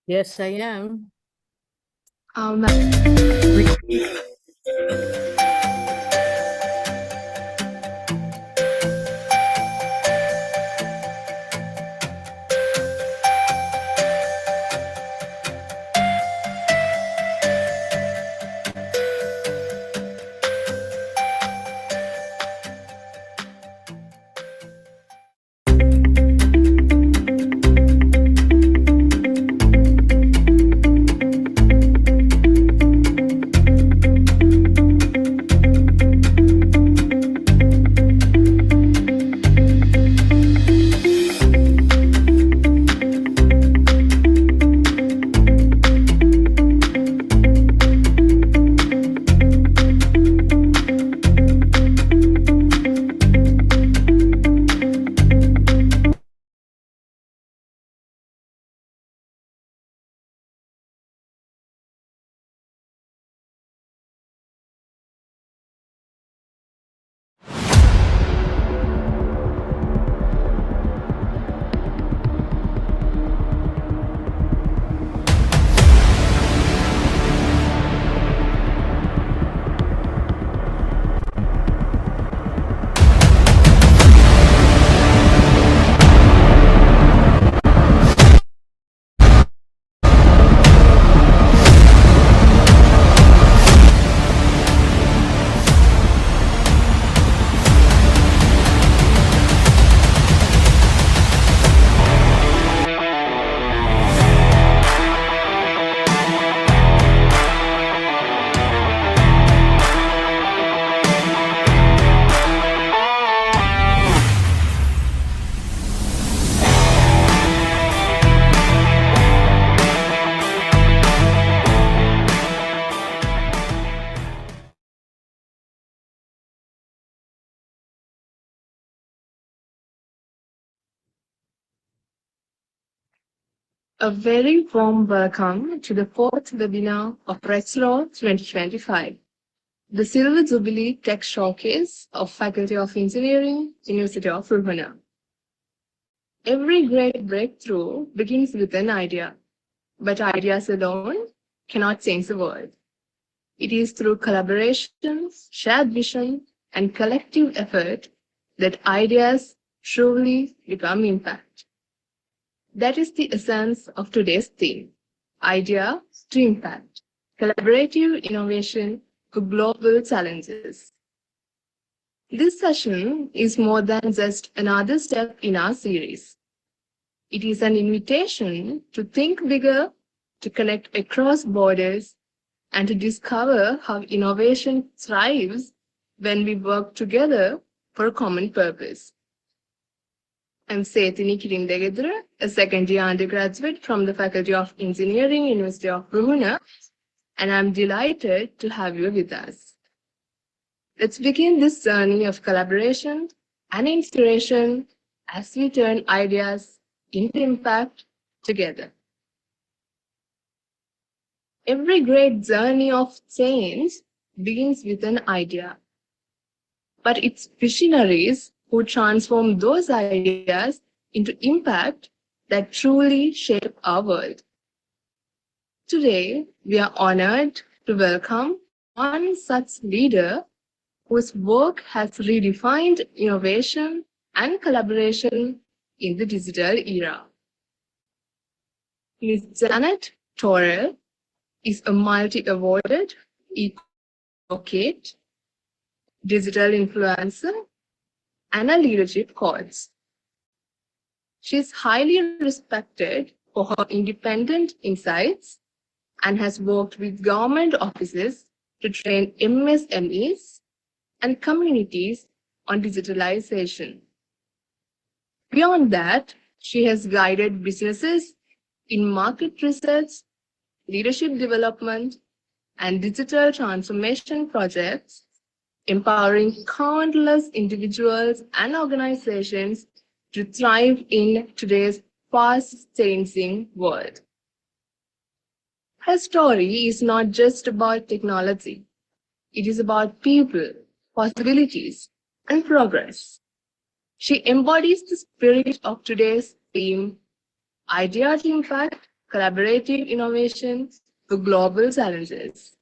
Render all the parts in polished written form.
Yes, I am. Um, a very warm welcome to the fourth webinar of Rexlaw 2025, the Silver Jubilee Tech Showcase of Faculty of Engineering, University of Ruhuna. Every great breakthrough begins with an idea, but ideas alone cannot change the world. It is through collaboration, shared vision, and collective effort that ideas truly become impact. That is the essence of today's theme, idea to impact, collaborative innovation for global challenges. This session is more than just another step in our series. It is an invitation to think bigger, to connect across borders, and to discover how innovation thrives when we work together for a common purpose. I'm Setini Kirindegedra, a second-year undergraduate from the Faculty of Engineering, University of Ruhuna, and I'm delighted to have you with us. Let's begin this journey of collaboration and inspiration as we turn ideas into impact together. Every great journey of change begins with an idea, but it's visionaries who transform those ideas into impact that truly shape our world. Today, we are honored to welcome one such leader whose work has redefined innovation and collaboration in the digital era. Ms. Janet Torrell is a multi-awarded advocate, digital influencer, and a leadership coach. She is highly respected for her independent insights and has worked with government offices to train MSMEs and communities on digitalization. Beyond that, she has guided businesses in market research, leadership development, and digital transformation projects, empowering countless individuals and organizations to thrive in today's fast-changing world. Her story is not just about technology. It is about people, possibilities, and progress. She embodies the spirit of today's theme, idea to impact, collaborative innovation to global challenges,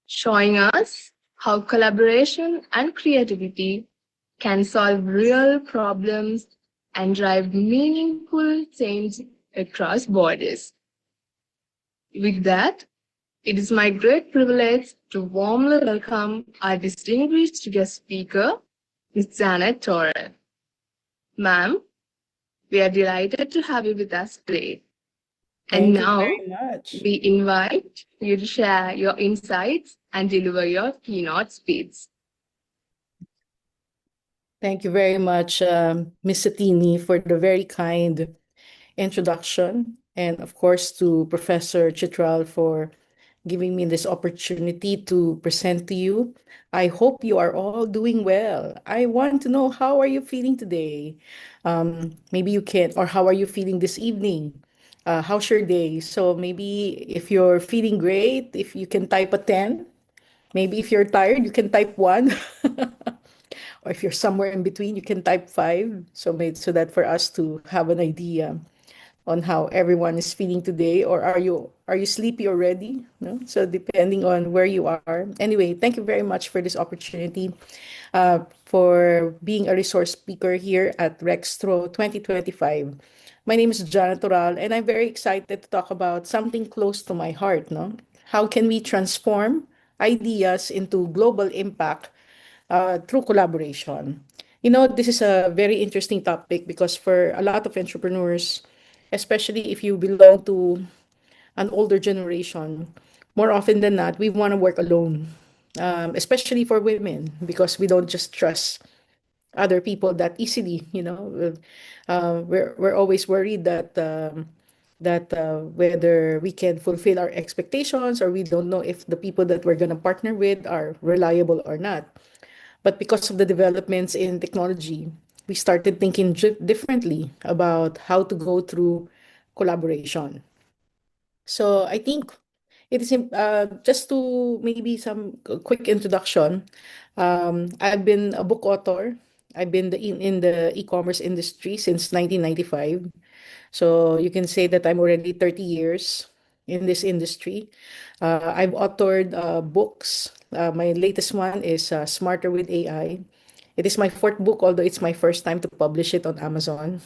showing us how collaboration and creativity can solve real problems and drive meaningful change across borders. With that, it is my great privilege to warmly welcome our distinguished guest speaker, Ms. Janet Torre. Ma'am, we are delighted to have you with us today. And Thank you now, very much. we invite you to share your insights and deliver your keynote speech. Thank you very much, Ms. Satini, for the very kind introduction. And of course, to Professor Chitral for giving me this opportunity to present to you. I hope you are all doing well. I want to know, how are you feeling today? Maybe you can, or how are you feeling this evening? How's your day? So maybe if you're feeling great, if you can type a 10. Maybe if you're tired, you can type 1. Or if you're somewhere in between, you can type 5. So that for us to have an idea on how everyone is feeling today, or are you sleepy already? No? So depending on where you are. Anyway, thank you very much for this opportunity, for being a resource speaker here at Rextro 2025. My name is Jana Toral, and I'm very excited to talk about something close to my heart. No, how can we transform ideas into global impact through collaboration? This is a very interesting topic because for a lot of entrepreneurs, especially if you belong to an older generation, more often than not, we want to work alone, especially for women, because we don't just trust other people that easily. We're always worried that whether we can fulfill our expectations, or we don't know if the people that we're going to partner with are reliable or not. But because of the developments in technology, we started thinking differently about how to go through collaboration. So I think it is just to maybe some quick introduction. I've been a book author. I've been in the e-commerce industry since 1995. So you can say that I'm already 30 years in this industry. I've authored books. My latest one is Smarter with AI. It is my fourth book, although it's my first time to publish it on Amazon.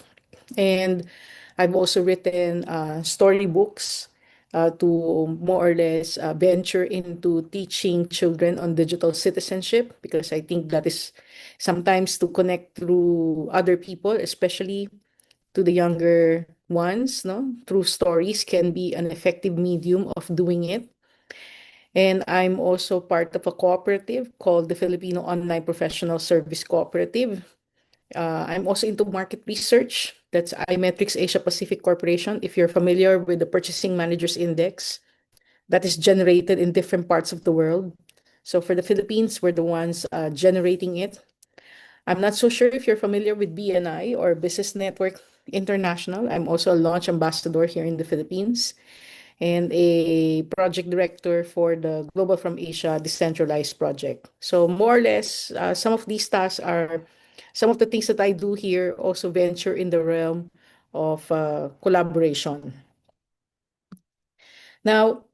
And I've also written storybooks to more or less venture into teaching children on digital citizenship, because I think that is sometimes to connect through other people, especially to the younger ones, no? Through stories can be an effective medium of doing it. And I'm also part of a cooperative called the Filipino Online Professional Service Cooperative. I'm also into market research. That's iMetrics Asia Pacific Corporation. If you're familiar with the Purchasing Managers Index, that is generated in different parts of the world. So for the Philippines, we're the ones generating it. I'm not so sure if you're familiar with BNI, or Business Network International. I'm also a launch ambassador here in the Philippines and a project director for the Global from Asia Decentralized Project. So more or less, some of these tasks are some of the things that I do here, also venture in the realm of collaboration. Now,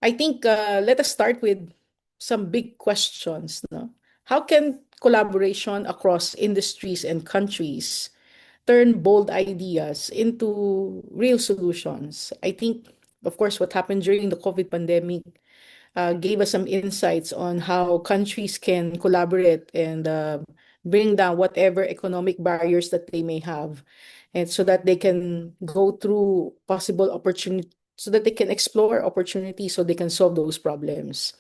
I think let us start with some big questions. No? How can collaboration across industries and countries turn bold ideas into real solutions? I think, of course, what happened during the COVID pandemic gave us some insights on how countries can collaborate and bring down whatever economic barriers that they may have, and so that they can go through possible opportunity, so that they can explore opportunities, so they can solve those problems.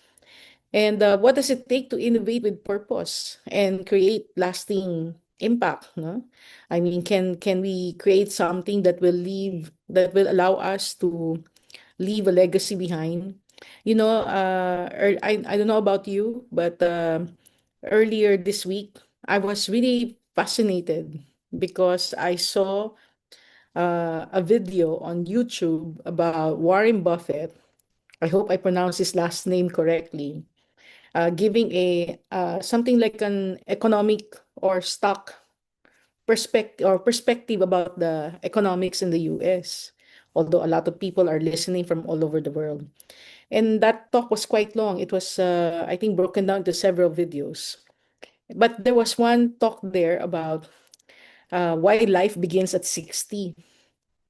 And what does it take to innovate with purpose and create lasting impact? No? I mean, can we create something that will allow us to leave a legacy behind? I don't know about you, but earlier this week, I was really fascinated because I saw a video on YouTube about Warren Buffett. I hope I pronounced his last name correctly. Giving a something like an economic or stock perspective about the economics in the US. although a lot of people are listening from all over the world. And that talk was quite long. It was, I think, broken down to several videos. But there was one talk there about why life begins at 60.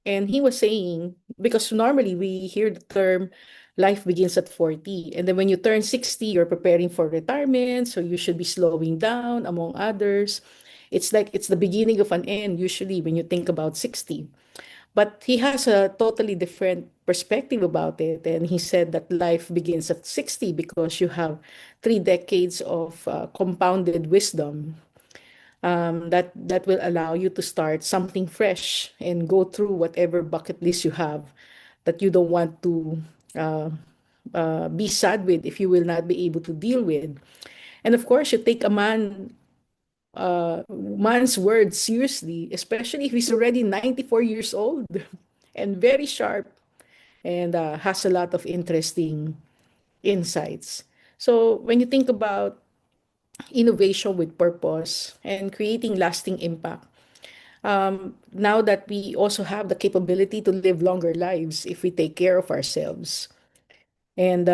And he was saying, because normally we hear the term life begins at 40. And then when you turn 60, you're preparing for retirement. So you should be slowing down, among others. It's like it's the beginning of an end, usually, when you think about 60. But he has a totally different perspective about it. And he said that life begins at 60 because you have 3 decades of compounded wisdom that will allow you to start something fresh and go through whatever bucket list you have that you don't want to uh, be sad with if you will not be able to deal with. And of course, you take a man's word seriously, especially if he's already 94 years old and very sharp and has a lot of interesting insights. So when you think about innovation with purpose and creating lasting impact, now that we also have the capability to live longer lives if we take care of ourselves. And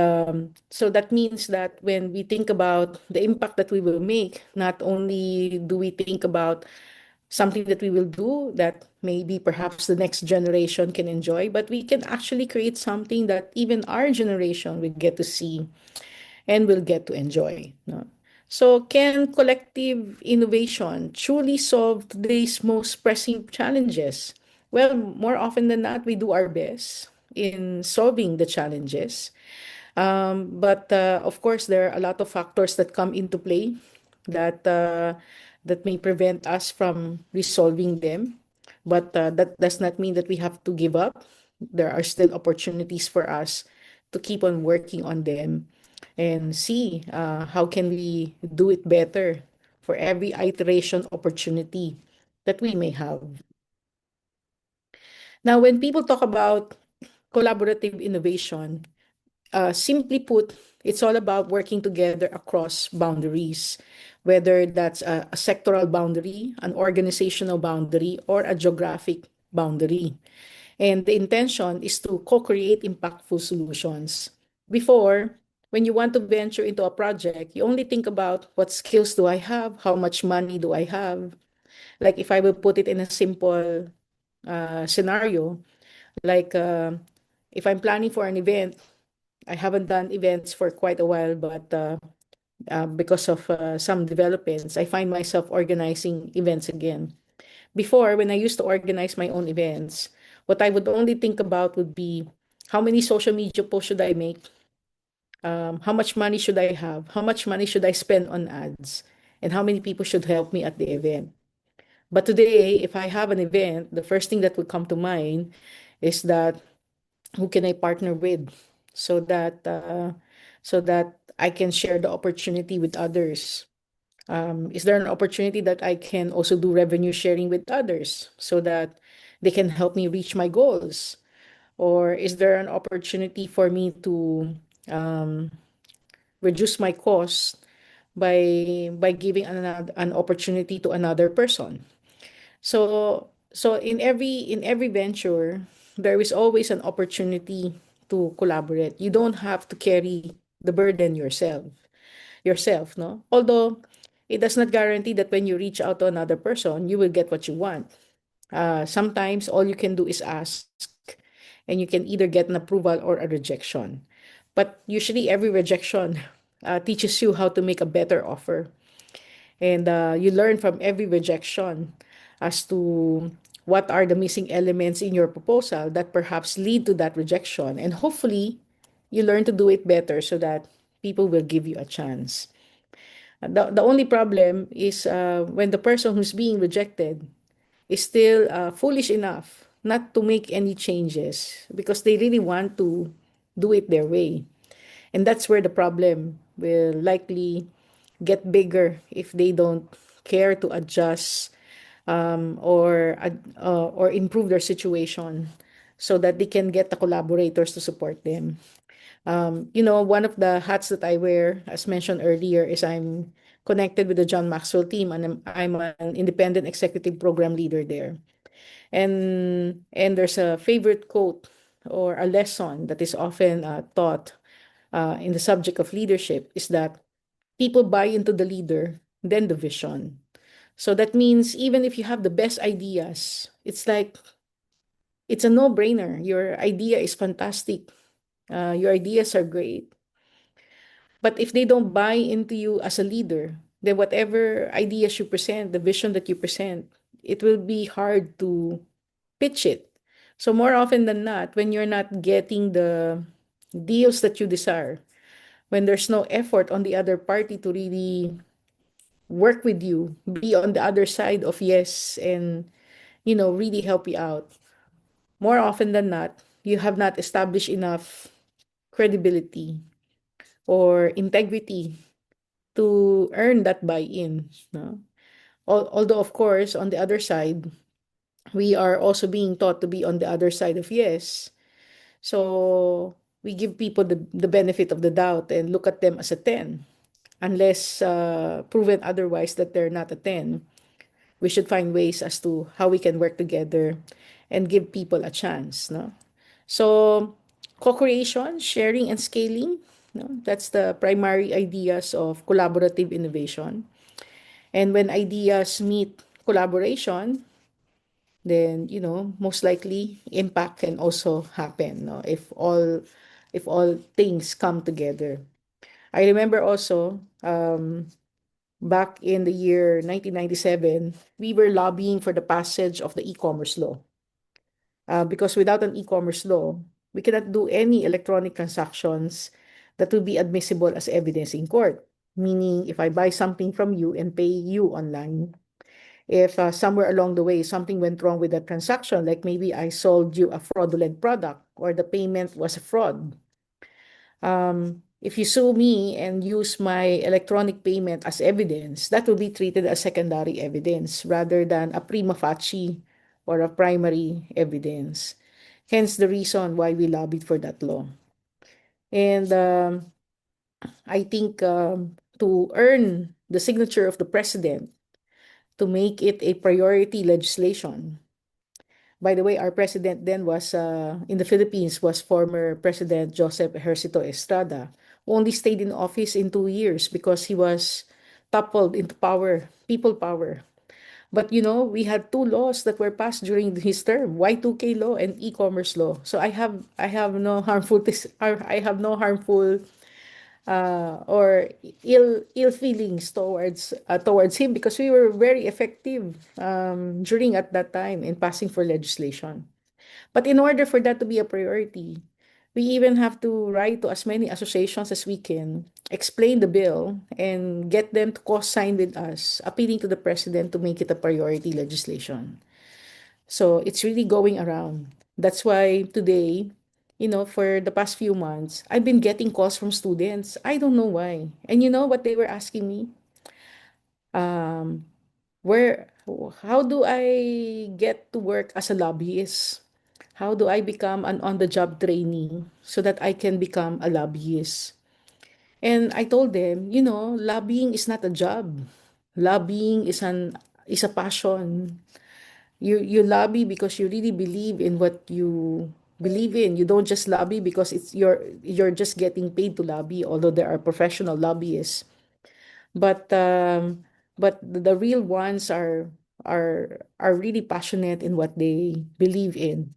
so that means that when we think about the impact that we will make, not only do we think about something that we will do that maybe perhaps the next generation can enjoy, but we can actually create something that even our generation will get to see and will get to enjoy. No? So, can collective innovation truly solve today's most pressing challenges? Well, more often than not, we do our best in solving the challenges. But of course, there are a lot of factors that come into play that that may prevent us from resolving them. But that does not mean that we have to give up. There are still opportunities for us to keep on working on them and see how can we do it better for every iteration opportunity that we may have. Now, when people talk about collaborative innovation, simply put, it's all about working together across boundaries, whether that's a sectoral boundary, an organizational boundary, or a geographic boundary. And the intention is to co-create impactful solutions. Before, when you want to venture into a project, you only think about what skills do I have, how much money do I have. Like if I will put it in a simple scenario, like if I'm planning for an event, I haven't done events for quite a while, but because of some developments, I find myself organizing events again. Before, when I used to organize my own events, what I would only think about would be how many social media posts should I make? How much money should I have? How much money should I spend on ads? And how many people should help me at the event? But today, if I have an event, the first thing that would come to mind is that who can I partner with so that I can share the opportunity with others. Is there an opportunity that I can also do revenue sharing with others so that they can help me reach my goals? Or is there an opportunity for me to um, reduce my cost by giving an opportunity to another person? So in every venture, there is always an opportunity to collaborate. You don't have to carry the burden yourself, no? Although it does not guarantee that when you reach out to another person, you will get what you want. Sometimes all you can do is ask, and you can either get an approval or a rejection. But usually, every rejection teaches you how to make a better offer. And you learn from every rejection as to what are the missing elements in your proposal that perhaps lead to that rejection. And hopefully, you learn to do it better so that people will give you a chance. The only problem is when the person who's being rejected is still foolish enough not to make any changes because they really want to do it their way. And that's where the problem will likely get bigger if they don't care to adjust or improve their situation so that they can get the collaborators to support them. One of the hats that I wear, as mentioned earlier, is I'm connected with the John Maxwell team and I'm an independent executive program leader there. And there's a favorite quote or a lesson that is often taught in the subject of leadership is that people buy into the leader, then the vision. So that means even if you have the best ideas, it's like it's a no-brainer. Your idea is fantastic. Your ideas are great. But if they don't buy into you as a leader, then whatever ideas you present, the vision that you present, it will be hard to pitch it. So more often than not, when you're not getting the deals that you desire, when there's no effort on the other party to really work with you, be on the other side of yes, and really help you out, more often than not, you have not established enough credibility or integrity to earn that buy-in. No? Although, of course, on the other side, we are also being taught to be on the other side of yes. So we give people the benefit of the doubt and look at them as a 10. Unless proven otherwise that they're not a 10, we should find ways as to how we can work together and give people a chance. No? So co-creation, sharing, and scaling, no? That's the primary ideas of collaborative innovation. And when ideas meet collaboration, then most likely impact can also happen, no? If all things come together. I remember also back in the year 1997, we were lobbying for the passage of the e-commerce law. Because without an e-commerce law, we cannot do any electronic transactions that will be admissible as evidence in court. Meaning, if I buy something from you and pay you online, if somewhere along the way something went wrong with that transaction, like maybe I sold you a fraudulent product or the payment was a fraud, if you sue me and use my electronic payment as evidence, that will be treated as secondary evidence rather than a prima facie or a primary evidence. Hence the reason why we lobbied for that law. And I think to earn the signature of the president to make it a priority legislation. By the way, our president then was in the Philippines was former President Joseph Ejercito Estrada, who only stayed in office in 2 years because he was toppled into power, people power. But we had two laws that were passed during his term: Y2K law and e-commerce law. So I have no harmful I have no harmful or ill feelings towards him because we were very effective during at that time in passing for legislation. But in order for that to be a priority, we even have to write to as many associations as we can, explain the bill, and get them to co-sign with us, appealing to the president to make it a priority legislation. So it's really going around. That's why today, for the past few months, I've been getting calls from students. I don't know why. And you know what they were asking me? Um, where, how do I get to work as a lobbyist? How do I become an on-the-job trainee so that I can become a lobbyist? And I told them, lobbying is not a job. Lobbying is a passion. You lobby because you really believe in what you believe in. You don't just lobby because you're just getting paid to lobby, although there are professional lobbyists. But the real ones are really passionate in what they believe in.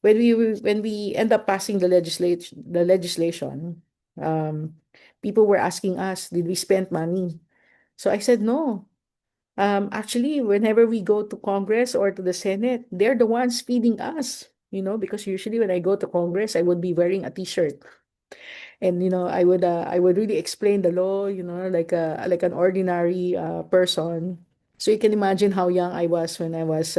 When we end up passing the legislation, um, people were asking us, did we spend money? So I said no. Actually, whenever we go to Congress or to the Senate, they're the ones feeding us, because usually when I go to Congress, I would be wearing a t-shirt. And, I would really explain the law, like an ordinary person. So you can imagine how young I was when I was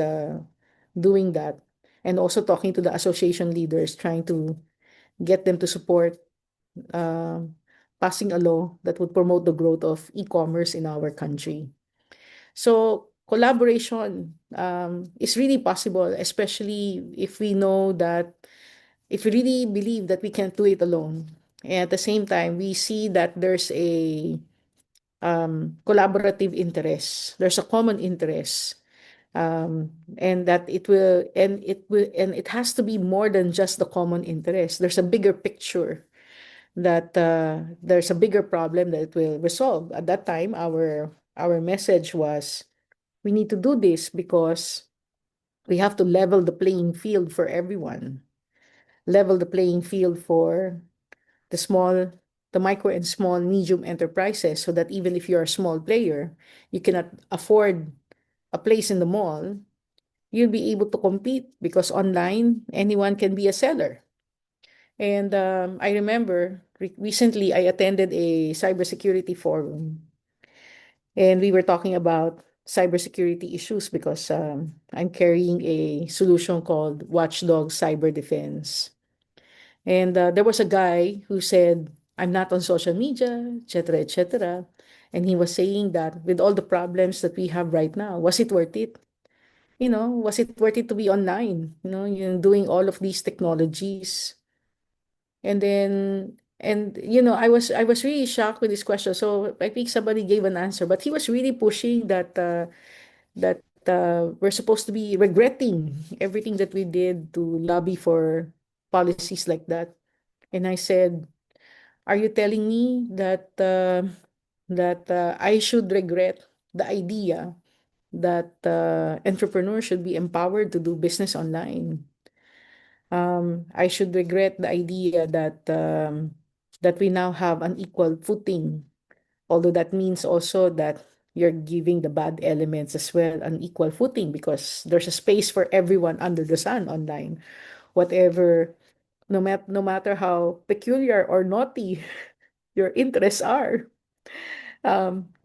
doing that. And also talking to the association leaders, trying to get them to support uh, passing a law that would promote the growth of e-commerce in our country. So collaboration is really possible, especially if we know that if we really believe that we can't do it alone. And at the same time, we see that there's a collaborative interest. There's a common interest And that it has to be more than just the common interest. There's a bigger picture that there's a bigger problem that it will resolve. At that time, our message was we need to do this because we have to level the playing field for everyone, level the playing field for the small, the micro and small medium enterprises, so that even if you're a small player, you cannot afford a place in the mall, you'll be able to compete because online anyone can be a seller. And I remember recently I attended a cybersecurity forum, and we were talking about cybersecurity issues because I'm carrying a solution called Watchdog Cyber Defense. And there was a guy who said, I'm not on social media, etc., etc. And he was saying that with all the problems that we have right now, was it worth it? Was it worth it to be online? Doing all of these technologies. And then, I was really shocked with this question. So I think somebody gave an answer, but he was really pushing that we're supposed to be regretting everything that we did to lobby for policies like that. And I said, "Are you telling me that I should regret the idea that entrepreneurs should be empowered to do business online? I should regret the idea that we now have an equal footing, although that means also that you're giving the bad elements as well an equal footing because there's a space for everyone under the sun online, whatever, no matter how peculiar or naughty your interests are.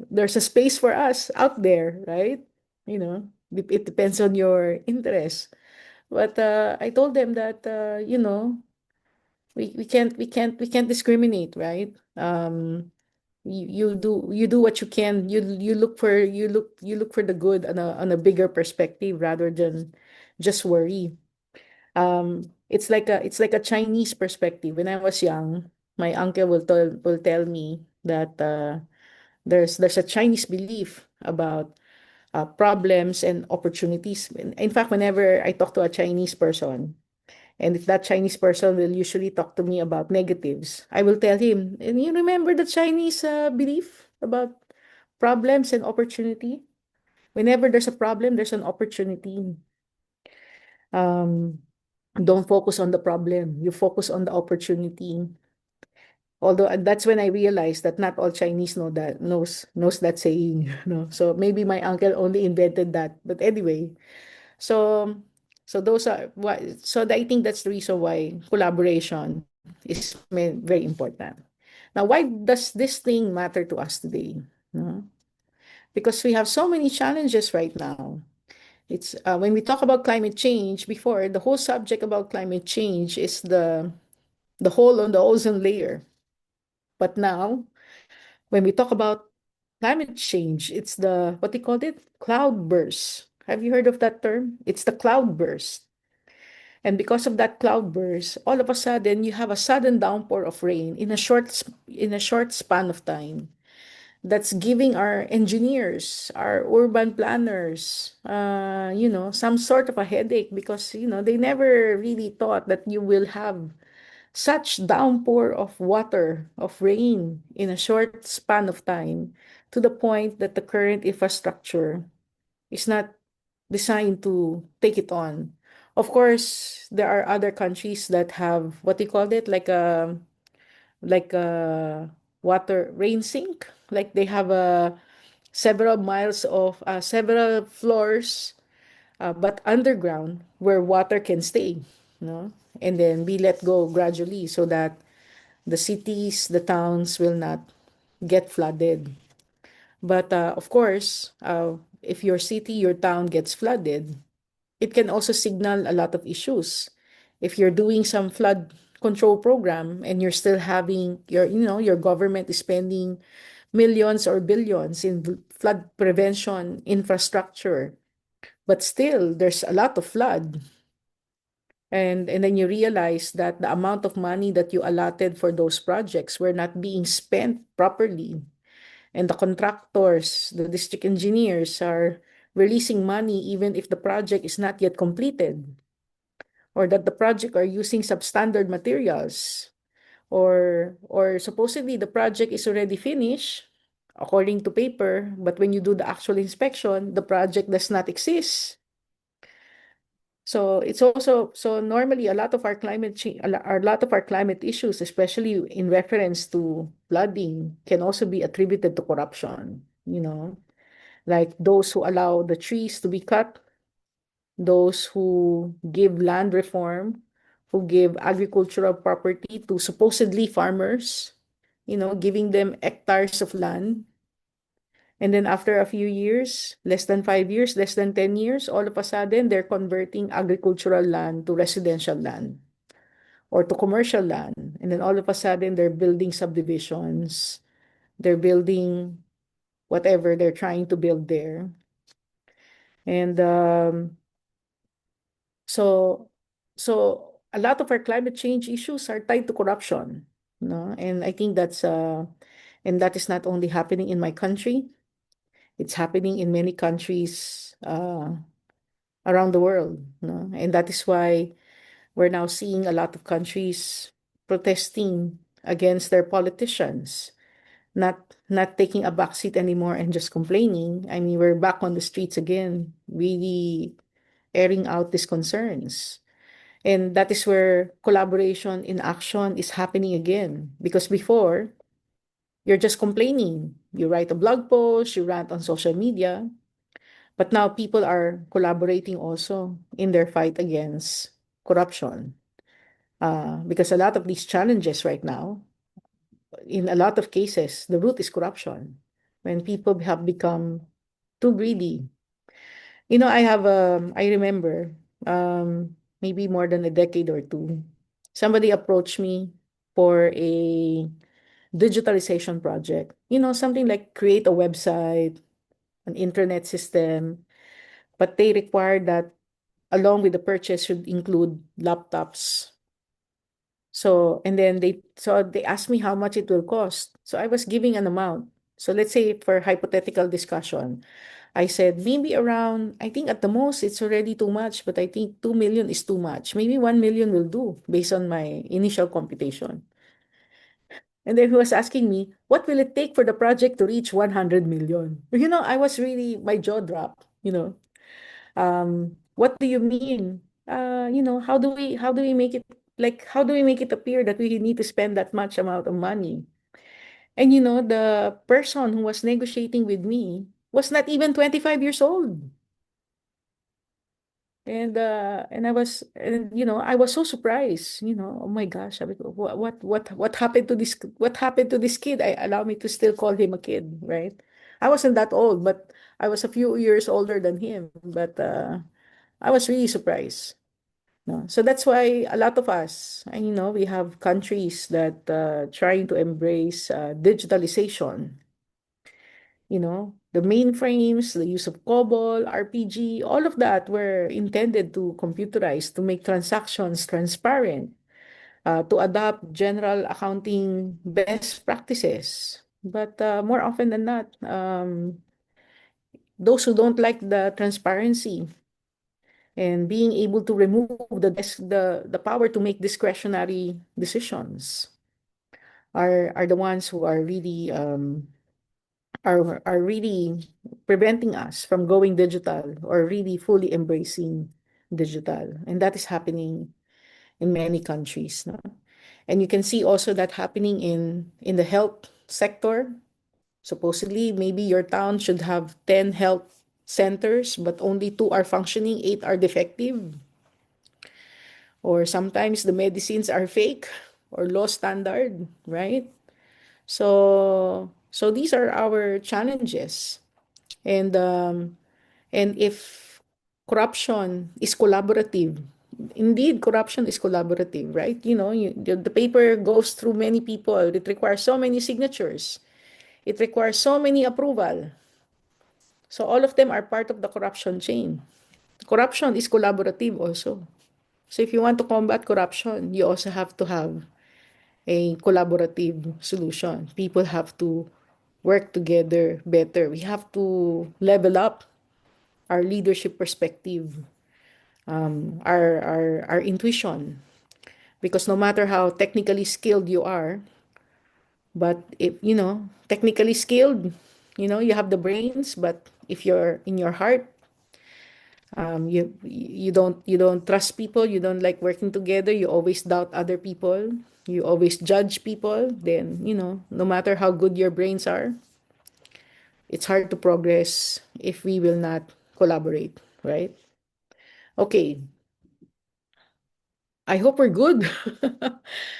There's a space for us out there, right? It depends on your interest. But I told them that we can't discriminate, right? You do what you can. You look for the good on a bigger perspective rather than just worry. It's like a Chinese perspective. When I was young, my uncle will tell me that there's a Chinese belief about problems and opportunities. In fact, whenever I talk to a Chinese person, and if that Chinese person will usually talk to me about negatives, I will tell him, and you remember the Chinese belief about problems and opportunity? Whenever there's a problem, there's an opportunity. Um, don't focus on the problem. You focus on the opportunity. Although that's when I realized that not all Chinese knows that saying. So maybe my uncle only invented that. But anyway, so those are why. So I think that's the reason why collaboration is very important. Now, why does this thing matter to us today? No? Because we have so many challenges right now. It's when we talk about climate change before, the whole subject about climate change is the hole on the ozone layer. But now, when we talk about climate change, it's the what they called it, cloud burst. Have you heard of that term? It's the cloud burst. And because of that cloud burst, all of a sudden you have a sudden downpour of rain in a short span of time. That's giving our engineers, our urban planners, some sort of a headache because they never really thought that you will have such downpour of water, of rain in a short span of time, to the point that the current infrastructure is not designed to take it on. Of course, there are other countries that have what they call it, like a water rain sink. Like they have several miles of several floors, but underground where water can stay, no, and then be let go gradually so that the cities, the towns will not get flooded. But of course, if your city, your town gets flooded, it can also signal a lot of issues. If you're doing some flood control program and you're still having your government is spending millions or billions in flood prevention infrastructure, but still there's a lot of flood. And then you realize that the amount of money that you allotted for those projects were not being spent properly. And the contractors, the district engineers are releasing money even if the project is not yet completed, or that the project are using substandard materials, or supposedly the project is already finished according to paper, but when you do the actual inspection, the project does not exist. So it's also, so normally a lot of our climate change, a lot of our climate issues, especially in reference to flooding, can also be attributed to corruption, like those who allow the trees to be cut, those who give land reform, who give agricultural property to supposedly farmers, giving them hectares of land. And then after a few years, less than 5 years, less than 10 years, all of a sudden they're converting agricultural land to residential land or to commercial land. And then all of a sudden they're building subdivisions, they're building whatever they're trying to build there. And so so a lot of our climate change issues are tied to corruption, no? And I think and that is not only happening in my country, it's happening in many countries around the world, no? And that is why we're now seeing a lot of countries protesting against their politicians, not taking a backseat anymore and just complaining. I mean, we're back on the streets again, really airing out these concerns. And that is where collaboration in action is happening again. Because before, you're just complaining. You write a blog post, you rant on social media. But now people are collaborating also in their fight against corruption. Because a lot of these challenges right now, in a lot of cases, the root is corruption. When people have become too greedy. I remember, maybe more than a decade or two, somebody approached me for a digitalization project. Something like create a website, an internet system, but they required that along with the purchase should include laptops. So they asked me how much it will cost. So I was giving an amount. So let's say for hypothetical discussion, I said maybe around, I think at the most it's already too much, but I think 2 million is too much. Maybe 1 million will do based on my initial computation. And then he was asking me, what will it take for the project to reach 100 million? I was really, my jaw dropped, what do you mean? How do we make it, like, how do we make it appear that we need to spend that much amount of money? And the person who was negotiating with me was not even 25 years old. And I was so surprised, oh my gosh, sabi ko, what happened to this kid? Allow me to still call him a kid, right? I wasn't that old, but I was a few years older than him. But I was really surprised. No? So that's why a lot of us, and we have countries that trying to embrace digitalization. The mainframes, the use of COBOL, RPG, all of that were intended to computerize, to make transactions transparent, to adopt general accounting best practices. But more often than not, those who don't like the transparency and being able to remove the power to make discretionary decisions are the ones who are really preventing us from going digital or really fully embracing digital. And that is happening in many countries. No? And you can see also that happening in the health sector. Supposedly, maybe your town should have 10 health centers, but only two are functioning, eight are defective. Or sometimes the medicines are fake or low standard, right? So these are our challenges. And if corruption is collaborative, indeed corruption is collaborative, right? The paper goes through many people. It requires so many signatures. It requires so many approval. So all of them are part of the corruption chain. Corruption is collaborative also. So if you want to combat corruption, you also have to have a collaborative solution. People have to work together better. We have to level up our leadership perspective, our intuition. Because no matter how technically skilled you are, but if technically skilled, you have the brains, but if you're in your heart, you don't trust people, you don't like working together, you always doubt other people, you always judge people, then no matter how good your brains are, it's hard to progress if we will not collaborate, right? Okay, I hope we're good.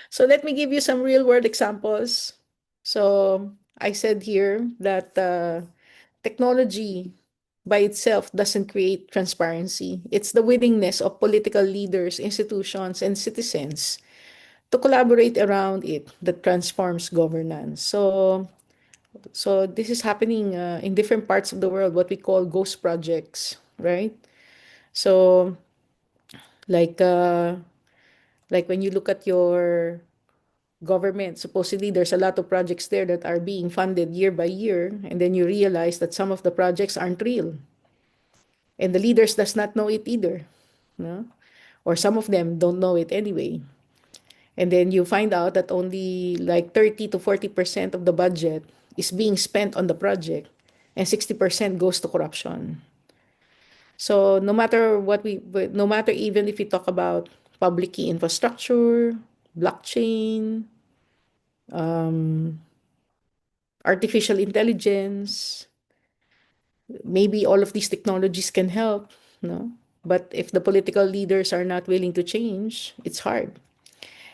So let me give you some real world examples. So I said here that technology by itself doesn't create transparency. It's the willingness of political leaders, institutions, and citizens to collaborate around it that transforms governance. So this is happening in different parts of the world, what we call ghost projects, right? So like uh, like when you look at your government, supposedly there's a lot of projects there that are being funded year by year, and then you realize that some of the projects aren't real, and the leaders does not know it either, no? Or some of them don't know it anyway. And then you find out that only like 30 to 40% of the budget is being spent on the project, and 60% goes to corruption. So no matter even if we talk about public key infrastructure, blockchain, um, artificial intelligence, maybe all of these technologies can help, no? But if the political leaders are not willing to change, it's hard.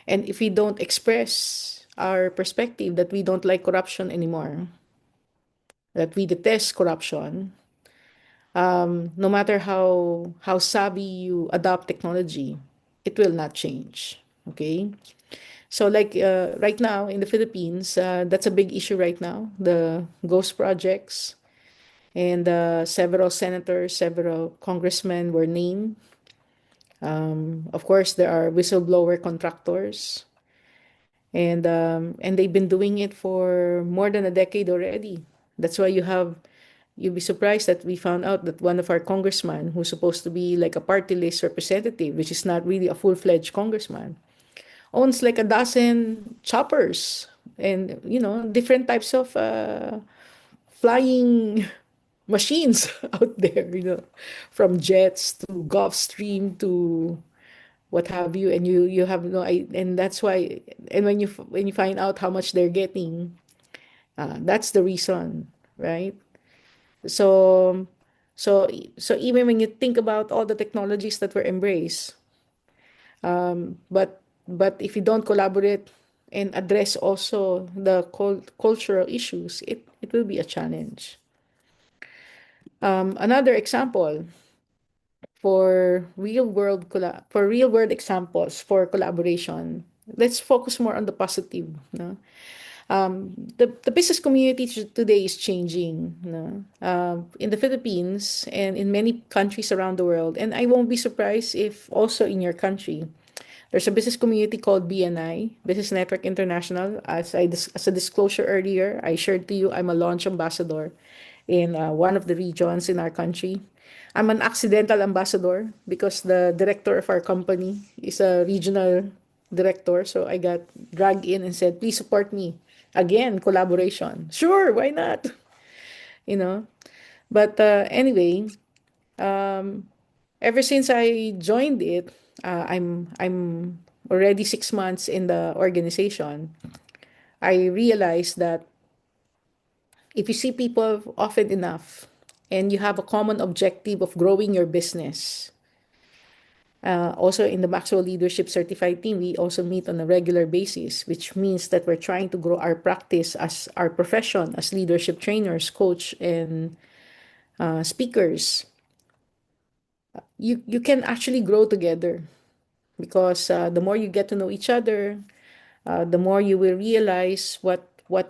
And if we don't express our perspective that we don't like corruption anymore, that we detest corruption, no matter how savvy you adopt technology, it will not change. Okay. So like right now in the Philippines, that's a big issue right now. The ghost projects, and several senators, several congressmen were named. Of course, there are whistleblower contractors, and they've been doing it for more than a decade already. That's why you'll be surprised that we found out that one of our congressmen, who's supposed to be like a party list representative, which is not really a full-fledged congressman, owns like a dozen choppers and different types of flying machines out there, from jets to Gulfstream to what have you, and you have no and that's why, and when you find out how much they're getting, that's the reason, right? So so even when you think about all the technologies that were embraced, but if you don't collaborate and address also the cultural issues, it will be a challenge. Another example for real world examples for collaboration, let's focus more on the positive, no? The business community today is changing, no? In the Philippines and in many countries around the world, and I won't be surprised if also in your country, there's a business community called BNI, Business Network International. As a disclosure earlier, I shared to you I'm a launch ambassador in one of the regions in our country. I'm an accidental ambassador because the director of our company is a regional director. So I got dragged in and said, please support me. Again, collaboration. Sure, why not? You know. But anyway, ever since I joined it, I'm already 6 months in the organization. I realized that if you see people often enough and you have a common objective of growing your business, also in the Maxwell Leadership Certified Team, we also meet on a regular basis, which means that we're trying to grow our practice as our profession as leadership trainers, coach, and speakers. You can actually grow together because the more you get to know each other, the more you will realize what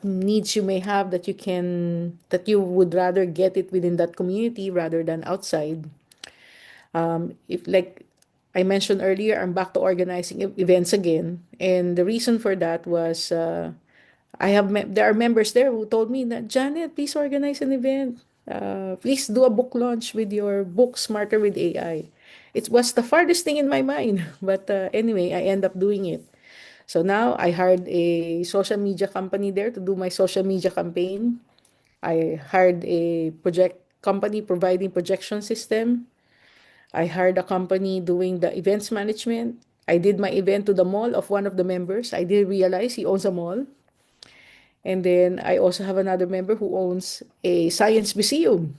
needs you may have that you would rather get it within that community rather than outside. If like I mentioned earlier, I'm back to organizing events again, and the reason for that was there are members there who told me that Janet, please organize an event. please do a book launch with your book, Smarter with AI. It was the farthest thing in my mind, but anyway, I end up doing it. So now I hired a social media company there to do my social media campaign. I hired a project company providing projection system. I hired a company doing the events management. I did my event to the mall of one of the members. I didn't realize he owns a mall. And then I also have another member who owns a science museum.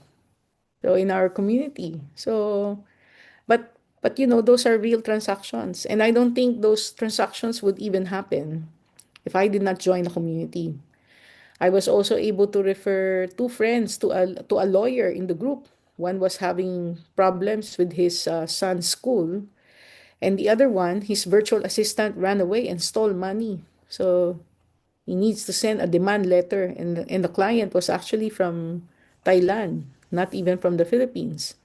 So in our community. So but those are real transactions. And I don't think those transactions would even happen if I did not join the community. I was also able to refer two friends to a lawyer in the group. One was having problems with his son's school, and the other one, his virtual assistant ran away and stole money. So he needs to send a demand letter, and the client was actually from Thailand, not even from the Philippines.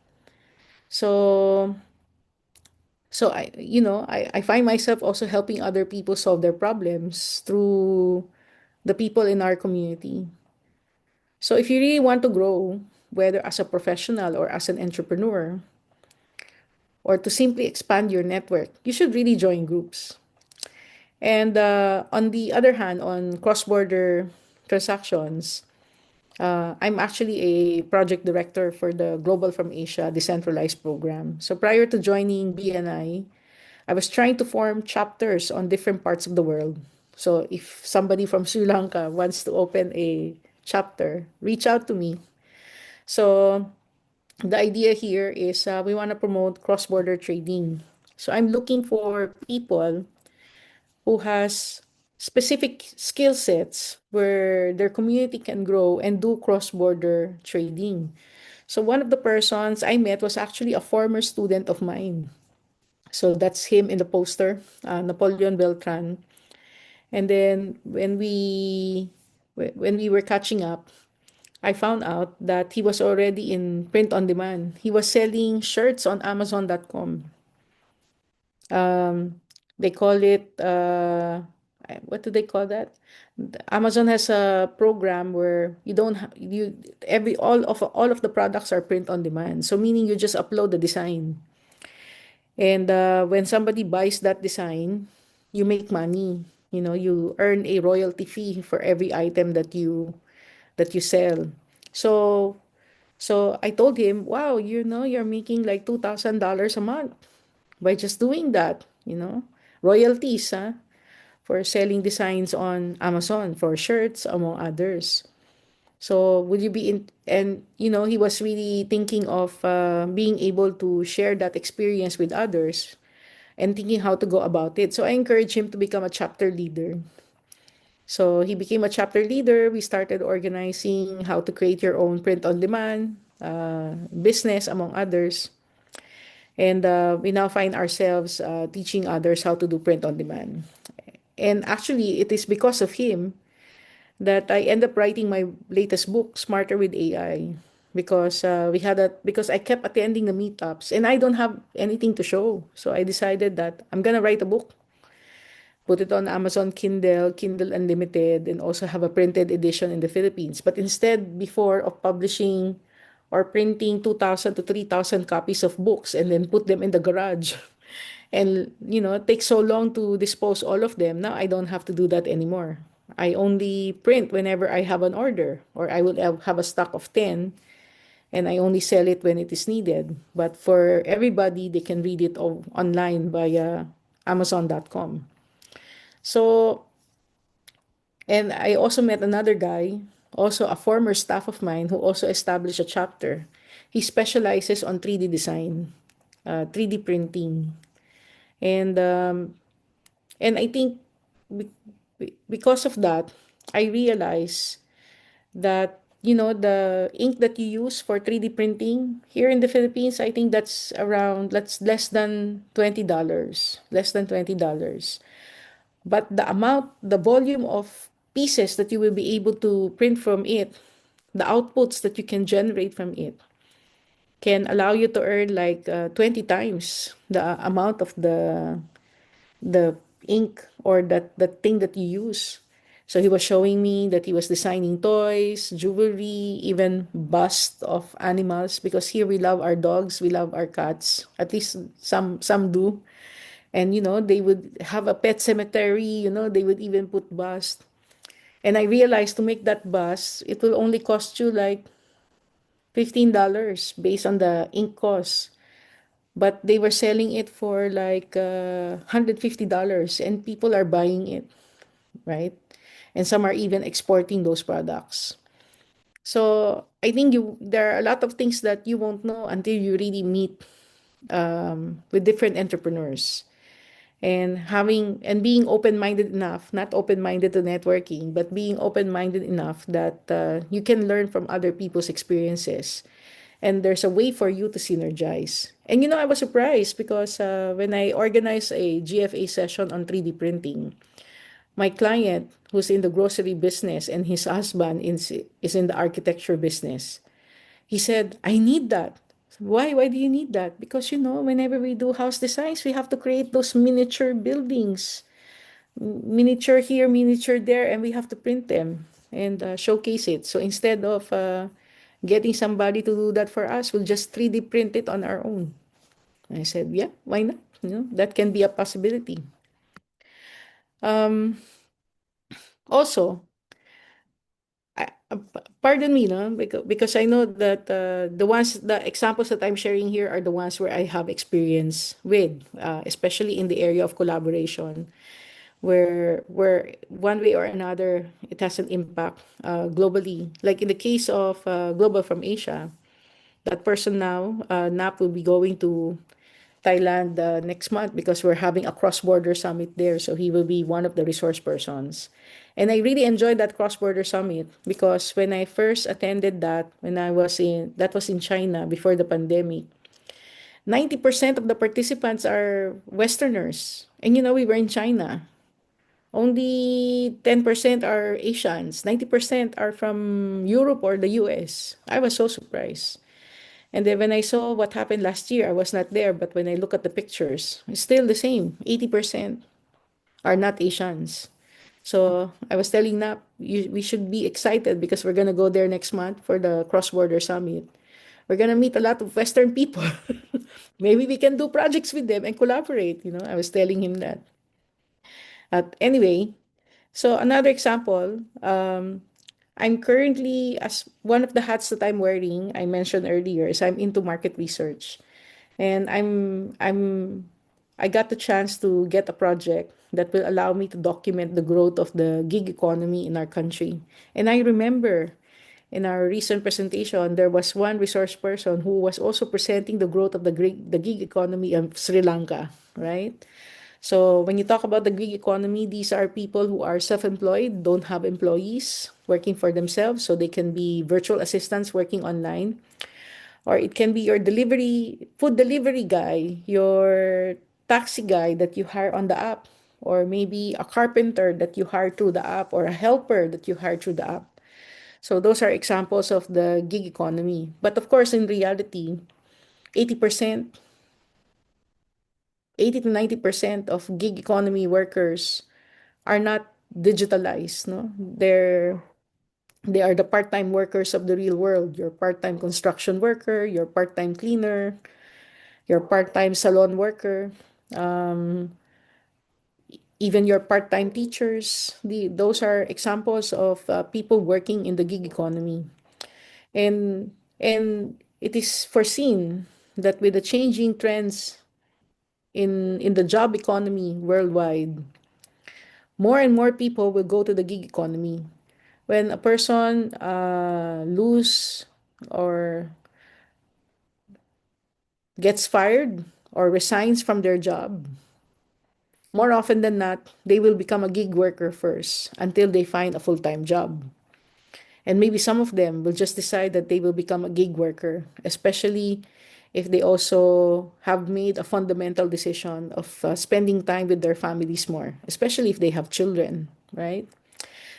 So I find myself also helping other people solve their problems through the people in our community. So if you really want to grow, whether as a professional or as an entrepreneur, or to simply expand your network, you should really join groups. And on the other hand, on cross-border transactions, I'm actually a project director for the Global from Asia Decentralized Program. So prior to joining I was trying to form chapters on different parts of the world. So if somebody from Sri Lanka wants to open a chapter, reach out to me. So the idea here is we want to promote cross-border trading. So I'm looking for people who has specific skill sets where their community can grow and do cross-border trading. So one of the persons I met was actually a former student of mine. So that's him in the poster, Napoleon Beltran. And then when we were catching up, I found out that he was already in print on demand. He was selling shirts on Amazon.com. They call it what do they call that? Amazon has a program where you don't ha- you every all of the products are print on demand. So meaning you just upload the design. And when somebody buys that design, you make money. You earn a royalty fee for every item that you sell. So so I told him, wow, you're making like $2,000 a month by just doing that. Royalties, huh? For selling designs on Amazon for shirts, among others. So would you be in, and he was really thinking of being able to share that experience with others and thinking how to go about it. So I encouraged him to become a chapter leader. So he became a chapter leader. We started organizing how to create your own print on demand business, among others. And we now find ourselves teaching others how to do print on demand. And actually, it is because of him that I end up writing my latest book, Smarter with AI, because I kept attending the meetups and I don't have anything to show. So I decided that I'm gonna write a book, put it on Amazon Kindle, Kindle Unlimited, and also have a printed edition in the Philippines. But instead, before of publishing or printing 2,000 to 3,000 copies of books and then put them in the garage, and it takes so long to dispose all of them. Now I don't have to do that anymore. I only print whenever I have an order, or I will have a stock of 10, and I only sell it when it is needed. But for everybody, they can read it online via Amazon.com. So, and I also met another guy, also a former staff of mine, who also established a chapter. He specializes on 3D design, 3D printing. And I think because of that, I realized that the ink that you use for 3D printing here in the Philippines, I think that's around less than $20, less than $20. But the volume of pieces that you will be able to print from it, the outputs that you can generate from it, can allow you to earn like 20 times the amount of the ink or that thing that you use. So he was showing me that he was designing toys, jewelry, even bust of animals because here we love our dogs, we love our cats. At least some do. And they would have a pet cemetery, they would even put bust. And I realized to make that bust, it will only cost you like $15 based on the ink cost. But they were selling it for like $150 and people are buying it, right? And some are even exporting those products. So I think there are a lot of things that you won't know until you really meet with different entrepreneurs and being open-minded enough, not open-minded to networking, but being open-minded enough that you can learn from other people's experiences. And there's a way for you to synergize. And I was surprised because when I organized a GFA session on 3D printing, my client, who's in the grocery business and his husband is in the architecture business, he said, I need that. Why? Why do you need that? Because, whenever we do house designs, we have to create those miniature buildings, miniature here, miniature there, and we have to print them and showcase it. So instead of getting somebody to do that for us, we'll just 3D print it on our own. And I said, yeah, why not? That can be a possibility. Um, Also, pardon me, no, because I know that the examples that I'm sharing here are the ones where I have experience with, especially in the area of collaboration, where one way or another it has an impact globally. Like in the case of Global from Asia, that person now, Nap, will be going to Thailand next month because we're having a cross-border summit there. So he will be one of the resource persons. And I really enjoyed that cross-border summit because when I first attended that, that was in China before the pandemic, 90% of the participants are Westerners. And we were in China. Only 10% are Asians. 90% are from Europe or the US. I was so surprised. And then when I saw what happened last year, I was not there, but when I look at the pictures, it's still the same. 80% are not Asians. So I was telling Nap, we should be excited because we're going to go there next month for the cross-border summit. We're going to meet a lot of Western people. Maybe we can do projects with them and collaborate. I was telling him that. Anyway, so another example, I'm currently, as one of the hats that I'm wearing, I mentioned earlier, is I'm into market research. And I got the chance to get a project that will allow me to document the growth of the gig economy in our country. And I remember in our recent presentation, there was one resource person who was also presenting the growth of the gig economy of Sri Lanka, right? So when you talk about the gig economy, these are people who are self-employed, don't have employees, working for themselves, so they can be virtual assistants working online. Or it can be your food delivery guy, your taxi guy that you hire on the app, or maybe a carpenter that you hire through the app, or a helper that you hire through the app. So those are examples of the gig economy. But of course, in reality, 80%, 80 to 90% of gig economy workers are not digitalized, no? They are the part-time workers of the real world. Your part-time construction worker, your part-time cleaner, your part-time salon worker, um, even your part-time teachers. Those are examples of people working in the gig economy. And it is foreseen that with the changing trends in the job economy worldwide, more and more people will go to the gig economy. When a person lose or gets fired or resigns from their job, more often than not, they will become a gig worker first until they find a full-time job. And maybe some of them will just decide that they will become a gig worker, especially if they also have made a fundamental decision of spending time with their families more, especially if they have children, right?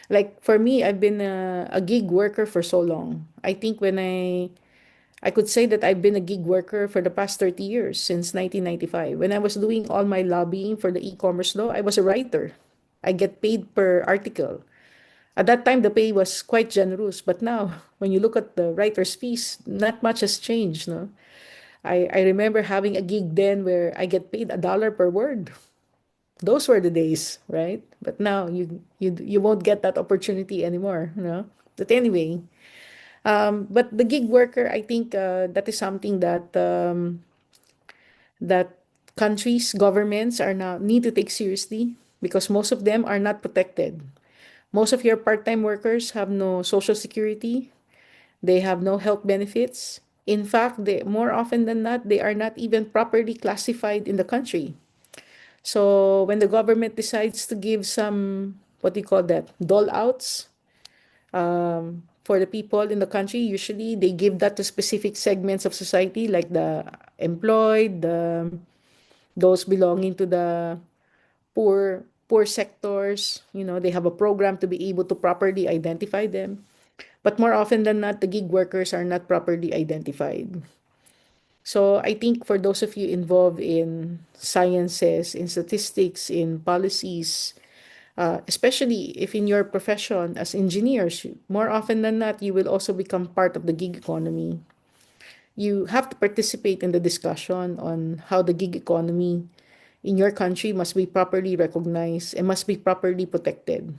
Like for me, I've been a gig worker for so long. I think I could say that I've been a gig worker for the past 30 years, since 1995. When I was doing all my lobbying for the e-commerce law, I was a writer. I get paid per article. At that time, the pay was quite generous, but now, when you look at the writer's fees, not much has changed, no? I remember having a gig then where I get paid $1 per word. Those were the days, right? But now you won't get that opportunity anymore, you know? But anyway, but the gig worker, I think that is something that countries, governments are now need to take seriously because most of them are not protected. Most of your part-time workers have no social security. They have no health benefits. In fact, more often than not, they are not even properly classified in the country. So when the government decides to give some, what do you call that, dole outs for the people in the country, usually they give that to specific segments of society, like the employed, those belonging to the poor sectors. You know, they have a program to be able to properly identify them. But more often than not, the gig workers are not properly identified. So I think for those of you involved in sciences, in statistics, in policies, especially if in your profession as engineers, more often than not, you will also become part of the gig economy. You have to participate in the discussion on how the gig economy in your country must be properly recognized and must be properly protected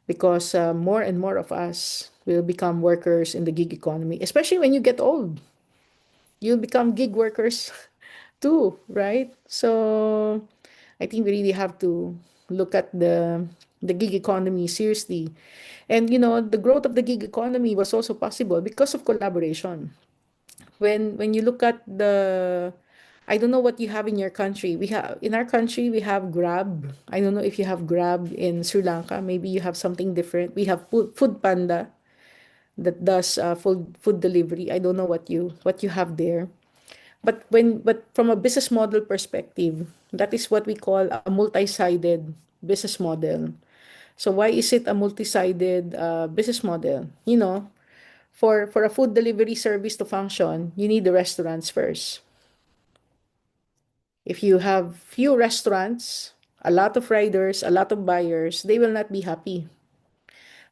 because more and more of us will become workers in the gig economy, especially when you get old. You'll become gig workers too, right? So I think we really have to look at the gig economy seriously. And you know, the growth of the gig economy was also possible because of collaboration. When you look at the I don't know what you have in your country. We have in our country we have Grab. I don't know if you have Grab in Sri Lanka. Maybe you have something different. We have Food Panda that does food delivery. I don't know what you have there. But from a business model perspective, that is what we call a multi-sided business model. So why is it a multi-sided business model? You know, for a food delivery service to function, you need the restaurants first. If you have few restaurants, a lot of riders, a lot of buyers, they will not be happy.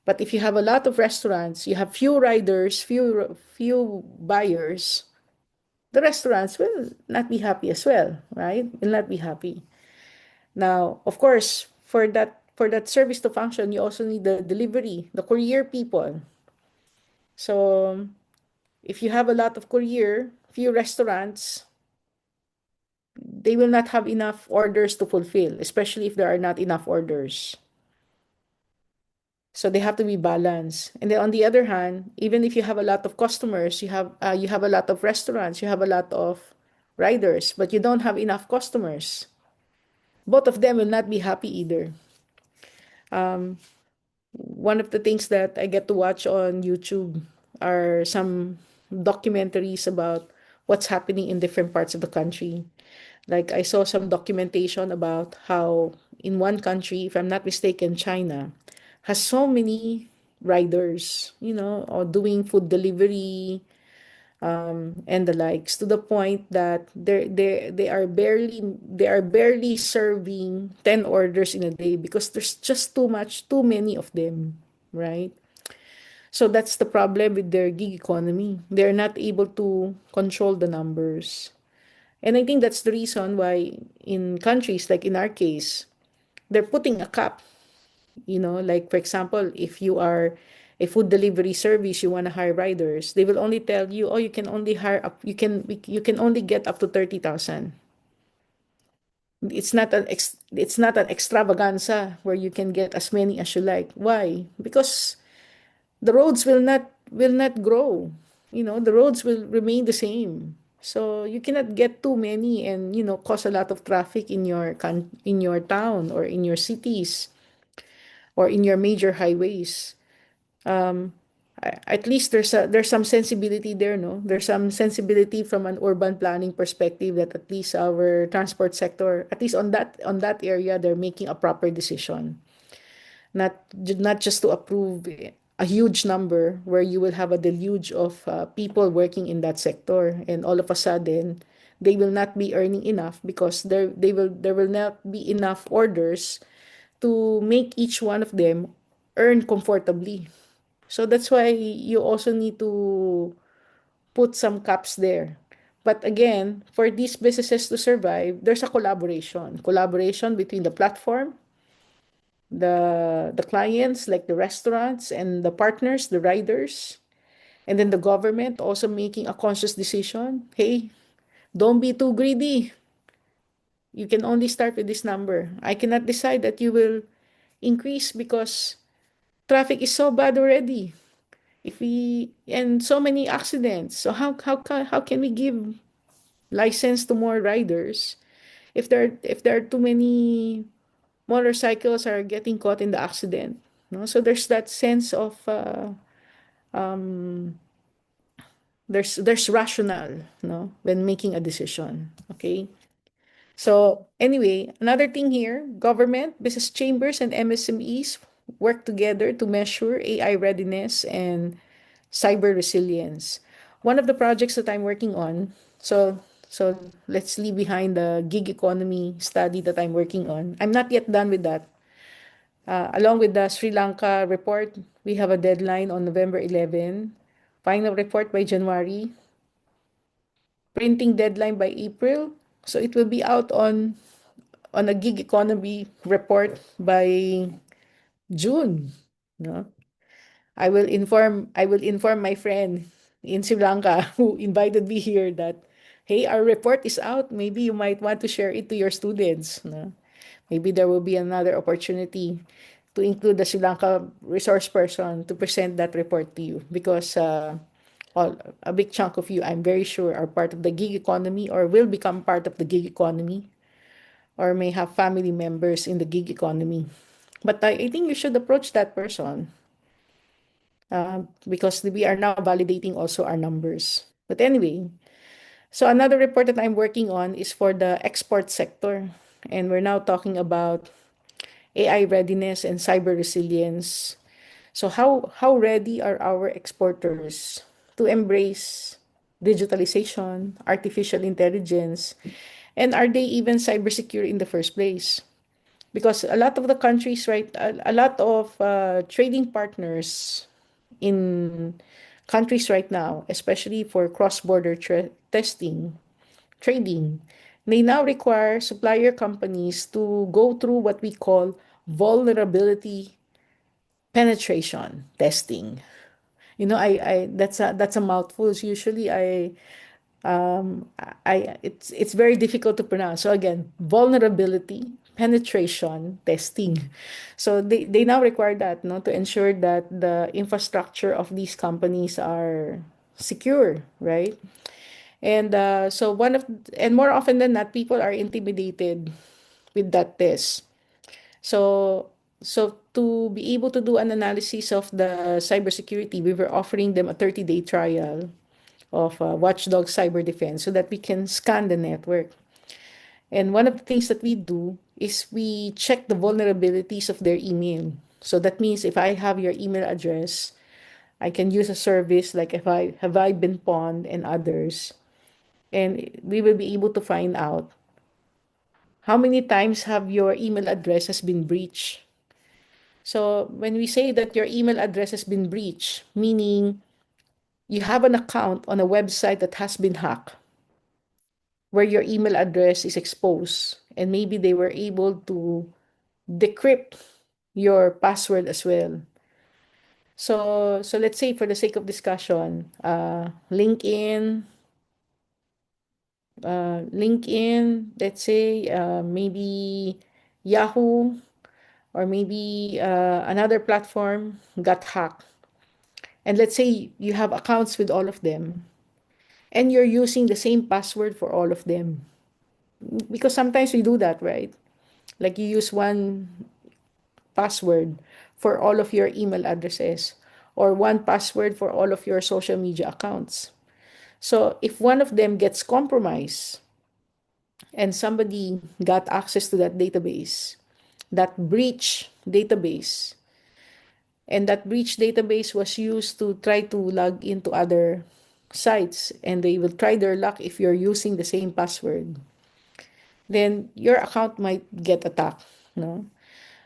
But if you have a lot of restaurants, you have few riders, few buyers, the restaurants will not be happy as well, right? Will not be happy. Now, of course, for that service to function, you also need the delivery, the courier people. So if you have a lot of courier, few restaurants, they will not have enough orders to fulfill, especially if there are not enough orders. So they have to be balanced. And then on the other hand, even if you have a lot of customers, you have a lot of restaurants, you have a lot of riders, but you don't have enough customers. Both of them will not be happy either. One of the things that I get to watch on YouTube are some documentaries about what's happening in different parts of the country. Like I saw some documentation about how in one country, if I'm not mistaken, China has so many riders, you know, or doing food delivery and the likes to the point that they are barely serving 10 orders in a day because there's just too many of them, right? So that's the problem with their gig economy. They're not able to control the numbers. And I think that's the reason why in countries like in our case, they're putting a cap, you know, like for example, if you are a food delivery service, you want to hire riders, they will only tell you, oh, you can only hire up, you can only get up to 30,000. It's not an extravaganza where you can get as many as you like. Why? Because the roads will not grow. You know, the roads will remain the same. So you cannot get too many and, you know, cause a lot of traffic in in your town or in your cities or in your major highways. At least there's some sensibility there, no? There's some sensibility from an urban planning perspective that at least our transport sector, at least on that area, they're making a proper decision. Not just to approve a huge number where you will have a deluge of people working in that sector, and all of a sudden they will not be earning enough because there will not be enough orders to make each one of them earn comfortably. So that's why you also need to put some caps there. But again, for these businesses to survive, there's a collaboration between the platform, the clients like the restaurants and the partners, the riders, and then the government also making a conscious decision. Hey, don't be too greedy. You can only start with this number. I cannot decide that you will increase because traffic is so bad already. If we and so many accidents. So how can we give license to more riders if there are too many motorcycles are getting caught in the accident? No, so there's that sense of um, there's rational, no, when making a decision. Okay. So anyway, another thing here, government, business chambers, and MSMEs work together to measure AI readiness and cyber resilience. One of the projects that I'm working on, so let's leave behind the gig economy study that I'm working on. I'm not yet done with that. Along with the Sri Lanka report, we have a deadline on November 11, final report by January, printing deadline by April. So it will be out on a gig economy report by June. No? I will inform my friend in Sri Lanka who invited me here that hey, our report is out. Maybe you might want to share it to your students. No? Maybe there will be another opportunity to include the Sri Lanka resource person to present that report to you because a big chunk of you, I'm very sure, are part of the gig economy or will become part of the gig economy or may have family members in the gig economy. But I think you should approach that person because we are now validating also our numbers. But anyway, so another report that I'm working on is for the export sector. And we're now talking about AI readiness and cyber resilience. So how ready are our exporters to embrace digitalization, artificial intelligence, and are they even cyber secure in the first place? Because a lot of the countries, right, a lot of trading partners in countries right now, especially for cross-border testing, trading, they now require supplier companies to go through what we call vulnerability penetration testing. I that's a mouthful. Usually it's very difficult to pronounce. So again, vulnerability penetration testing. So they now require that, no, to ensure that the infrastructure of these companies are secure, right? And so more often than not, people are intimidated with that test. So so to be able to do an analysis of the cybersecurity, we were offering them a 30-day trial of Watchdog Cyber Defense so that we can scan the network. And one of the things that we do is we check the vulnerabilities of their email. So that means if I have your email address, I can use a service like if I have I been pawned and others, and we will be able to find out how many times have your email address has been breached. So when we say that your email address has been breached, meaning you have an account on a website that has been hacked, where your email address is exposed, and maybe they were able to decrypt your password as well. So let's say for the sake of discussion, LinkedIn, let's say maybe Yahoo or maybe another platform got hacked. And let's say you have accounts with all of them and you're using the same password for all of them. Because sometimes we do that, right? Like you use one password for all of your email addresses or one password for all of your social media accounts. So if one of them gets compromised and somebody got access to that database, that breach database, and that breach database was used to try to log into other sites, and they will try their luck if you're using the same password, then your account might get attacked, no?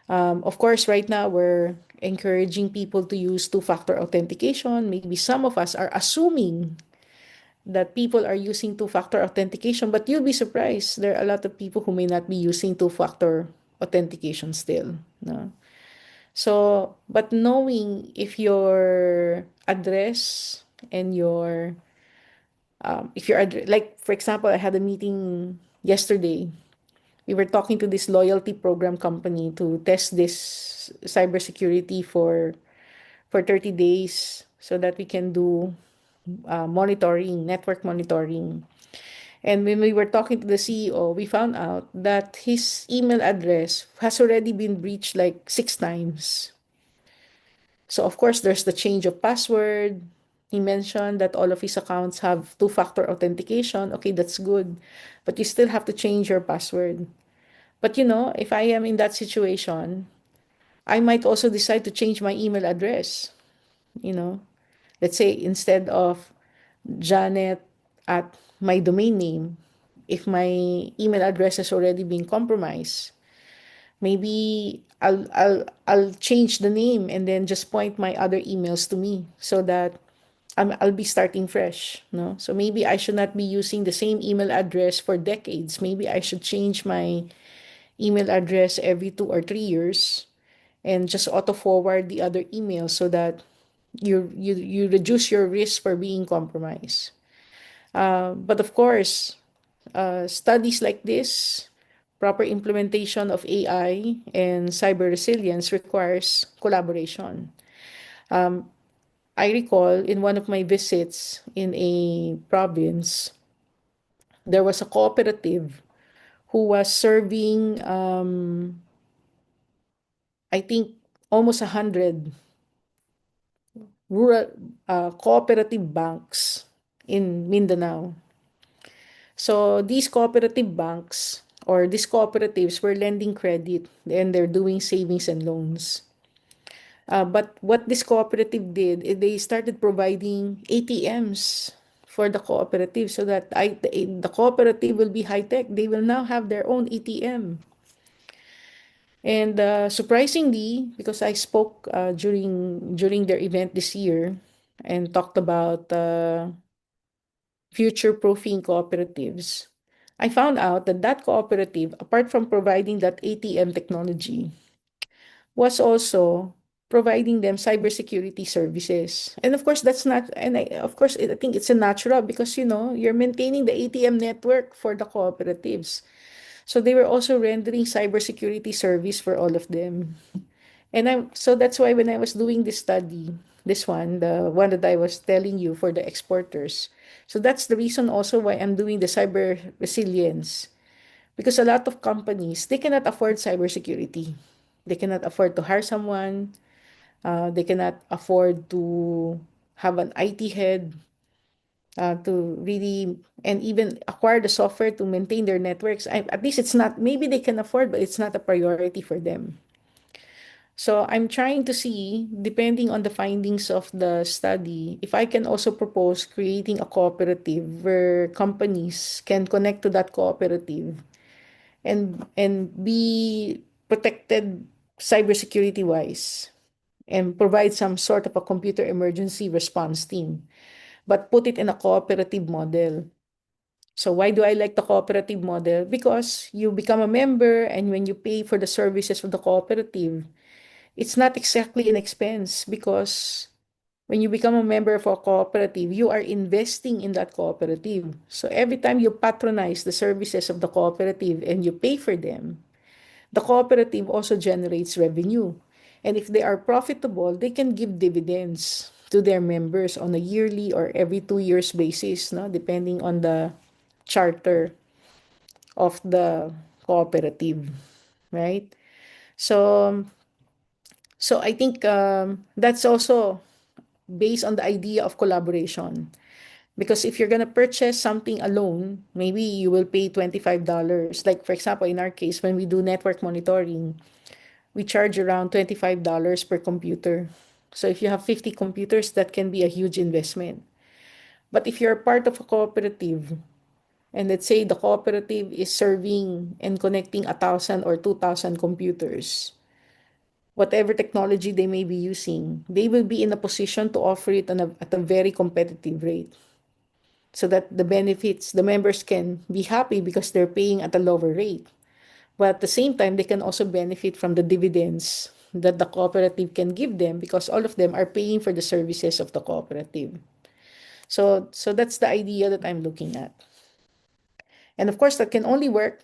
Of course, right now we're encouraging people to use two-factor authentication. Maybe some of us are assuming that people are using two-factor authentication, but you'll be surprised. There are a lot of people who may not be using two-factor authentication still. No? So, but knowing if your address and if your like, for example, I had a meeting yesterday. We were talking to this loyalty program company to test this cybersecurity for 30 days so that we can do monitoring, network monitoring. And when we were talking to the CEO, we found out that his email address has already been breached like 6 times. So of course, there's the change of password. He mentioned that all of his accounts have two-factor authentication. Okay, that's good. But you still have to change your password. But if I am in that situation, I might also decide to change my email address. You know, let's say instead of Janet at my domain name, if my email address has already been compromised, maybe I'll change the name and then just point my other emails to me so that I'll be starting fresh. No, so maybe I should not be using the same email address for decades. Maybe I should change my email address every 2 or 3 years and just auto forward the other email so that you reduce your risk for being compromised. But of course, studies like this, proper implementation of AI and cyber resilience requires collaboration. I recall in one of my visits in a province, there was a cooperative who was serving, I think, almost 100 rural cooperative banks in Mindanao. So these cooperative banks or these cooperatives were lending credit and they're doing savings and loans. But what this cooperative did, they started providing ATMs for the cooperative so that the cooperative will be high tech. They will now have their own ATM. And surprisingly, because I spoke during their event this year and talked about future-proofing cooperatives, I found out that that cooperative, apart from providing that ATM technology, was also providing them cybersecurity services. And of course, that's not, and of course, I think it's a natural because, you're maintaining the ATM network for the cooperatives. So they were also rendering cybersecurity service for all of them. So that's why when I was doing this study, this one, the one that I was telling you for the exporters. So that's the reason also why I'm doing the cyber resilience. Because a lot of companies, they cannot afford cybersecurity. They cannot afford to hire someone. They cannot afford to have an IT head to really, and even acquire the software to maintain their networks. At least it's not, maybe they can afford, but it's not a priority for them. So I'm trying to see, depending on the findings of the study, if I can also propose creating a cooperative where companies can connect to that cooperative and be protected cybersecurity wise and provide some sort of a computer emergency response team, but put it in a cooperative model. So why do I like the cooperative model? Because you become a member and when you pay for the services of the cooperative, it's not exactly an expense because when you become a member of a cooperative, you are investing in that cooperative. So every time you patronize the services of the cooperative and you pay for them, the cooperative also generates revenue. And if they are profitable, they can give dividends to their members on a yearly or every 2 years basis, no? Depending on the charter of the cooperative, right? So, so I think that's also based on the idea of collaboration. Because if you're going to purchase something alone, maybe you will pay $25. Like, for example, in our case, when we do network monitoring, we charge around $25 per computer. So if you have 50 computers, that can be a huge investment. But if you're part of a cooperative, and let's say the cooperative is serving and connecting 1,000 or 2,000 computers, whatever technology they may be using, they will be in a position to offer it at a very competitive rate so that the members can be happy because they're paying at a lower rate. But at the same time, they can also benefit from the dividends that the cooperative can give them because all of them are paying for the services of the cooperative. So that's the idea that I'm looking at. And of course, that can only work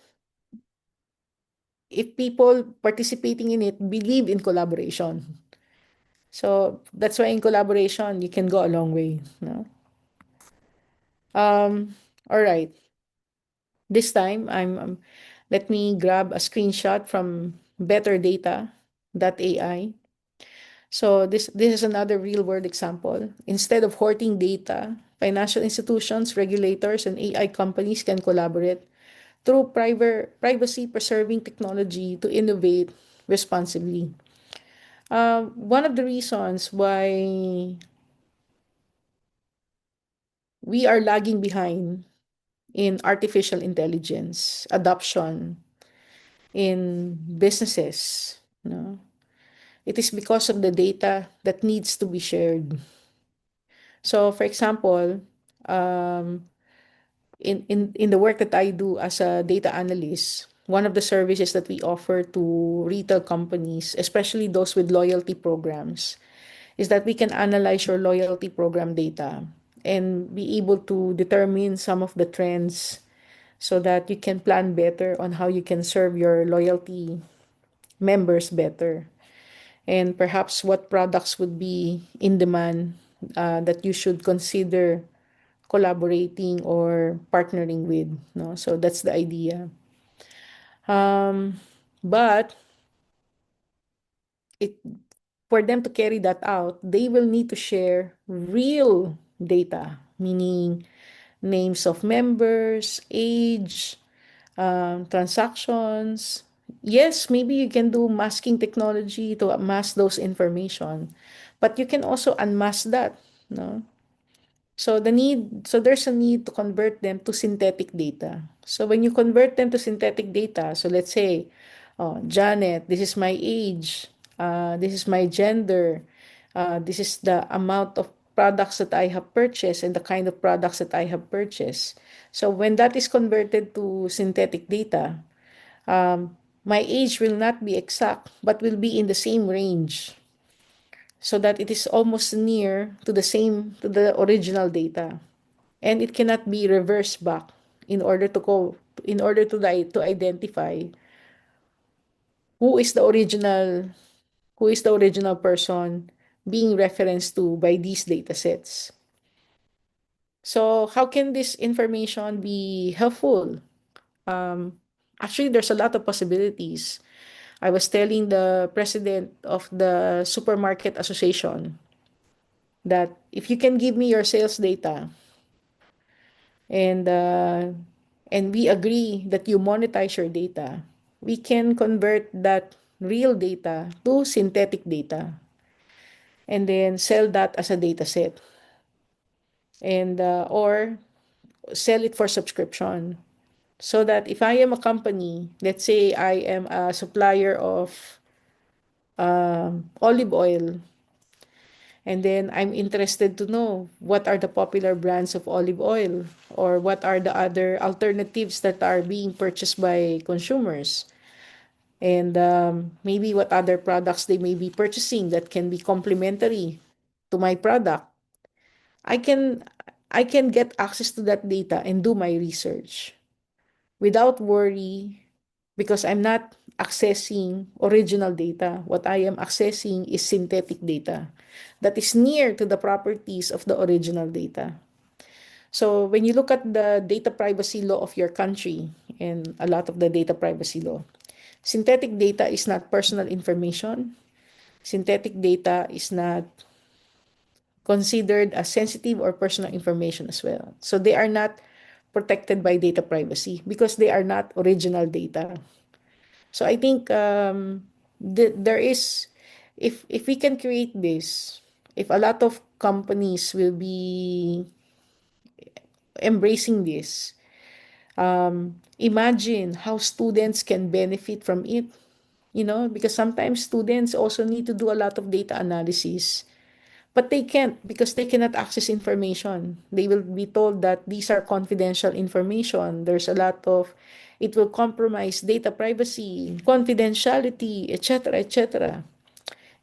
if people participating in it believe in collaboration. So that's why in collaboration, you can go a long way. No? All right. This time, let me grab a screenshot from betterdata.ai. So this is another real world example. Instead of hoarding data, financial institutions, regulators, and AI companies can collaborate through privacy preserving technology to innovate responsibly. One of the reasons why we are lagging behind in artificial intelligence adoption in businesses, no? It is because of the data that needs to be shared. So, for example, um, in the work that I do as a data analyst, one of the services that we offer to retail companies, especially those with loyalty programs, is that we can analyze your loyalty program data and be able to determine some of the trends so that you can plan better on how you can serve your loyalty members better and perhaps what products would be in demand that you should consider collaborating or partnering with, no? So that's the idea. But it for them to carry that out, they will need to share real data, meaning names of members, age, transactions. Yes, maybe you can do masking technology to mask those information, but you can also unmask that, no? So there's a need to convert them to synthetic data. So when you convert them to synthetic data, so let's say, oh, Janet, this is my age, this is my gender, this is the amount of products that I have purchased and the kind of products that I have purchased. So when that is converted to synthetic data, my age will not be exact, but will be in the same range so that it is almost near to the original data, and it cannot be reversed back in order to identify who is the original who is the original person being referenced to by these data sets. So how can this information be helpful? Actually, there's a lot of possibilities. I was telling the president of the supermarket association that if you can give me your sales data and uh, and we agree that you monetize your data, we can convert that real data to synthetic data and then sell that as a data set and or sell it for subscription. So that if I am a company, let's say I am a supplier of olive oil, and then I'm interested to know what are the popular brands of olive oil or what are the other alternatives that are being purchased by consumers, and maybe what other products they may be purchasing that can be complementary to my product. I can I can get access to that data and do my research without worry because I'm not accessing original data. What I am accessing is synthetic data that is near to the properties of the original data. So when you look at the data privacy law of your country and a lot of the data privacy law, synthetic data is not personal information. Synthetic data is not considered as sensitive or personal information as well. So they are not protected by data privacy because they are not original data. So I think there is, if we can create this, if a lot of companies will be embracing this, imagine how students can benefit from it. because sometimes students also need to do a lot of data analysis, but they can't because they cannot access information. They will be told that these are confidential information. There's a lot of, it will compromise data privacy, confidentiality, etc., etc.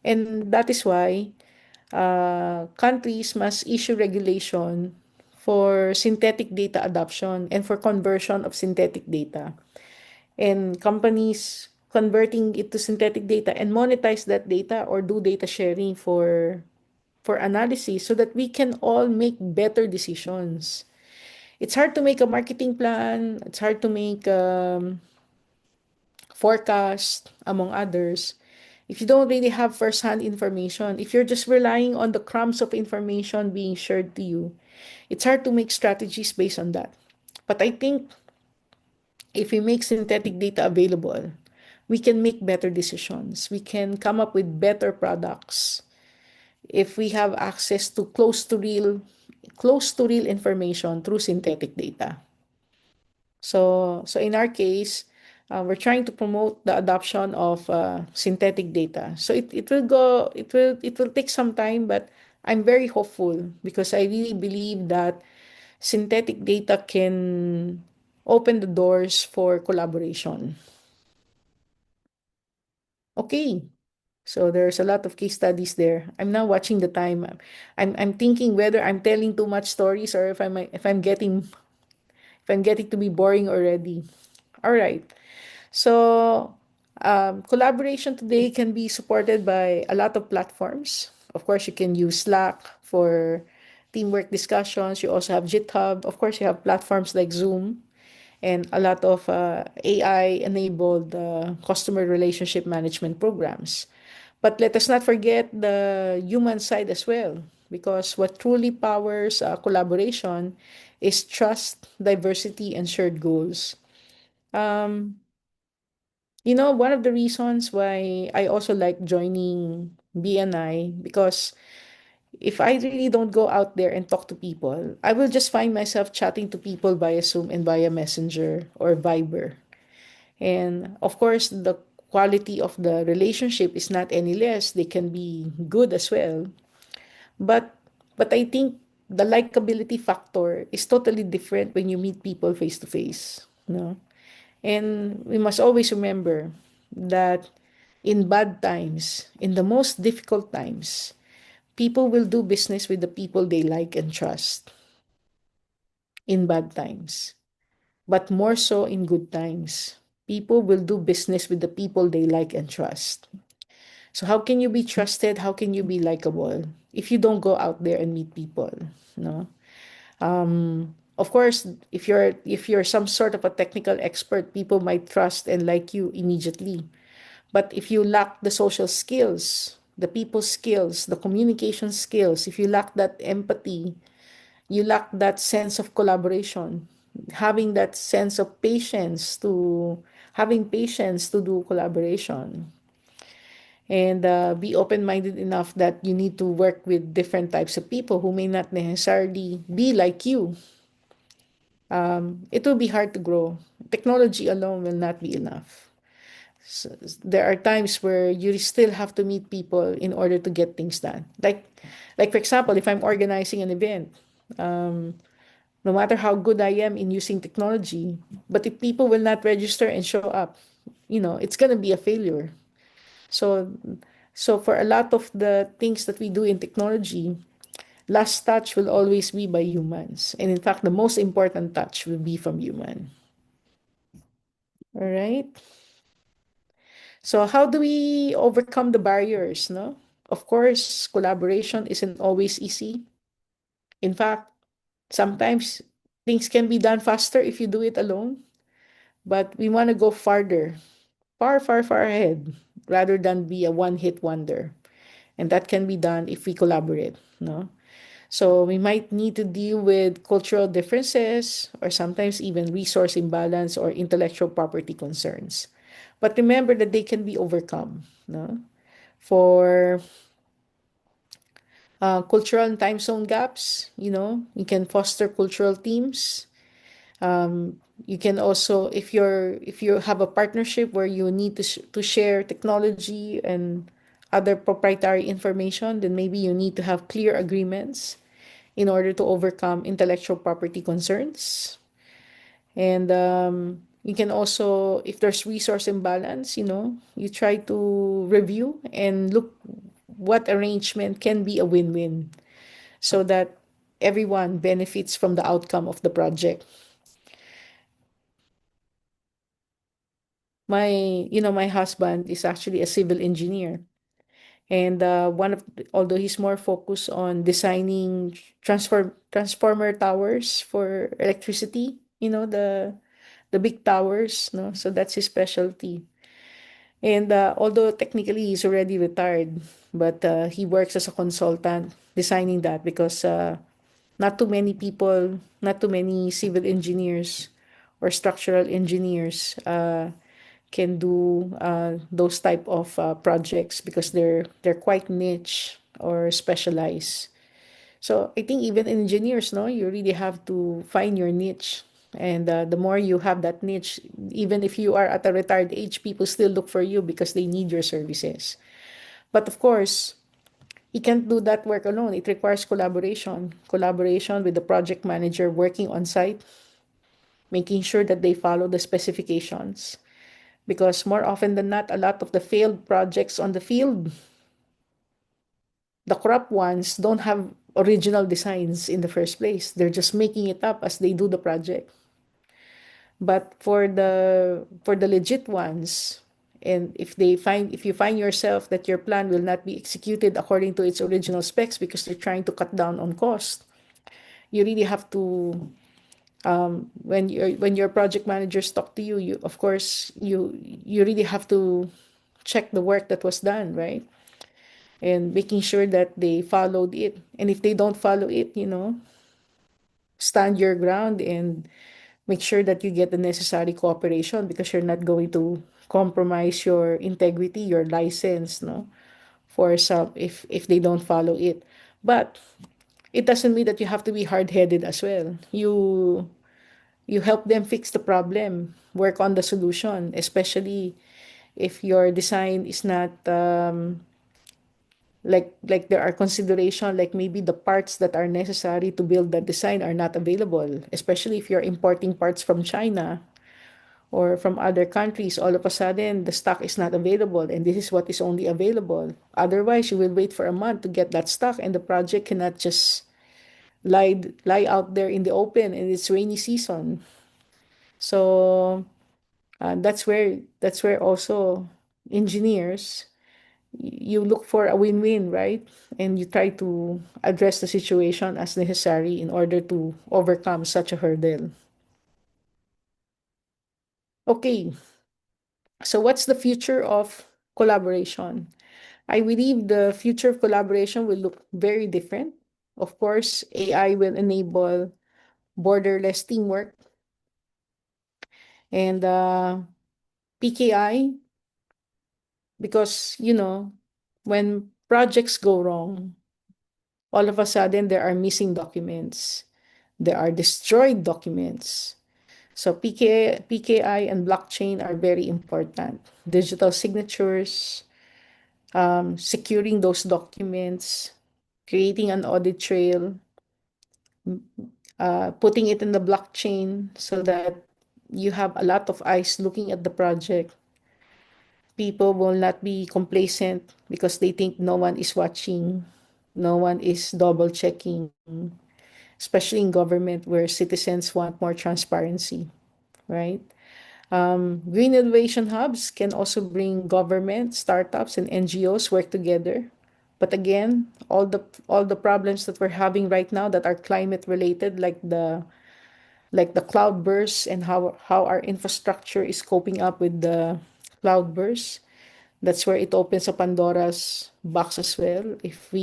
And that is why countries must issue regulation for synthetic data adoption and for conversion of synthetic data. And companies converting it to synthetic data and monetize that data or do data sharing for analysis so that we can all make better decisions. It's hard to make a marketing plan, it's hard to make forecast, among others, if you don't really have first-hand information. If you're just relying on the crumbs of information being shared to you, it's hard to make strategies based on that. But I think if we make synthetic data available, we can make better decisions. We can come up with better products if we have access to close to real information through synthetic data. So in our case, we're trying to promote the adoption of synthetic data. So it will take some time, but I'm very hopeful because I really believe that synthetic data can open the doors for collaboration. Okay. So there's a lot of case studies there. I'm now watching the time. I'm thinking whether I'm telling too much stories or if I'm getting to be boring already. All right. So collaboration today can be supported by a lot of platforms. Of course, you can use Slack for teamwork discussions. You also have GitHub. Of course, you have platforms like Zoom and a lot of AI-enabled customer relationship management programs. But let us not forget the human side as well, because what truly powers collaboration is trust, diversity, and shared goals. Um, one of the reasons why I also like joining BNI, because if I really don't go out there and talk to people, I will just find myself chatting to people via Zoom and via Messenger or Viber. And of course, the quality of the relationship is not any less. They can be good as well. But but I think the likability factor is totally different when you meet people face to face. No? And we must always remember that in bad times, in the most difficult times, people will do business with the people they like and trust in bad times, but more so in good times. People will do business with the people they like and trust. So how can you be trusted? How can you be likable if you don't go out there and meet people? No. Of course, if you're some sort of a technical expert, people might trust and like you immediately. But if you lack the social skills, the people skills, the communication skills, if you lack that empathy, you lack that sense of collaboration, having that sense of patience to having patience to do collaboration, and be open-minded enough that you need to work with different types of people who may not necessarily be like you. It will be hard to grow. Technology alone will not be enough. So, there are times where you still have to meet people in order to get things done. Like for example, if I'm organizing an event, no matter how good I am in using technology, but if people will not register and show up, it's gonna be a failure. So, so for a lot of the things that we do in technology, last touch will always be by humans. And in fact, the most important touch will be from human. All right. So how do we overcome the barriers, no? Of course, collaboration isn't always easy. In fact, sometimes things can be done faster if you do it alone, but we want to go farther, far, far, far ahead, rather than be a one-hit wonder. And that can be done if we collaborate, no? So we might need to deal with cultural differences or sometimes even resource imbalance or intellectual property concerns. But remember that they can be overcome, no? For cultural and time zone gaps, we can foster cultural teams. You can also, if you have a partnership where you need to share technology and other proprietary information, then maybe you need to have clear agreements in order to overcome intellectual property concerns. And you can also, if there's resource imbalance, you try to review and look what arrangement can be a win-win so that everyone benefits from the outcome of the project. My husband is actually a civil engineer. And although he's more focused on designing transformer towers for electricity, the big towers, no? So that's his specialty. And although technically he's already retired, but he works as a consultant designing that because not too many civil engineers or structural engineers can do those type of projects because they're quite niche or specialized. So I think even engineers, no, you really have to find your niche. And the more you have that niche, even if you are at a retired age, people still look for you because they need your services. But of course, you can't do that work alone. It requires collaboration with the project manager working on site, making sure that they follow the specifications. Because more often than not, a lot of the failed projects on the field, the corrupt ones don't have original designs in the first place. They're just making it up as they do the project. But for the legit ones, and if you find yourself that your plan will not be executed according to its original specs because they're trying to cut down on cost, you really have to when your project managers talk to you, you of course you really have to check the work that was done, right? And making sure that they followed it. And if they don't follow it, stand your ground and make sure that you get the necessary cooperation because you're not going to compromise your integrity, your license, no, for some if they don't follow it. But it doesn't mean that you have to be hard-headed as well. You help them fix the problem, work on the solution, especially if your design is not like there are consideration like maybe the parts that are necessary to build that design are not available, especially if you're importing parts from China or from other countries. All of a sudden the stock is not available and this is what is only available. Otherwise you will wait for a month to get that stock and the project cannot just lie out there in the open and it's rainy season. So that's where also engineers, you look for a win-win, right? And you try to address the situation as necessary in order to overcome such a hurdle. Okay, so what's the future of collaboration? I believe the future of collaboration will look very different. Of course, AI will enable borderless teamwork and PKI, because when projects go wrong, all of a sudden there are missing documents, there are destroyed documents. So PKI and blockchain are very important. Digital signatures, securing those documents, creating an audit trail, putting it in the blockchain so that you have a lot of eyes looking at the project. People will not be complacent because they think no one is watching, no one is double checking, especially in government where citizens want more transparency, right? Green innovation hubs can also bring government, startups, and NGOs work together. But again, all the problems that we're having right now that are climate related, like the cloud bursts and how our infrastructure is coping up with the cloud bursts, that's where it opens a Pandora's box as well. If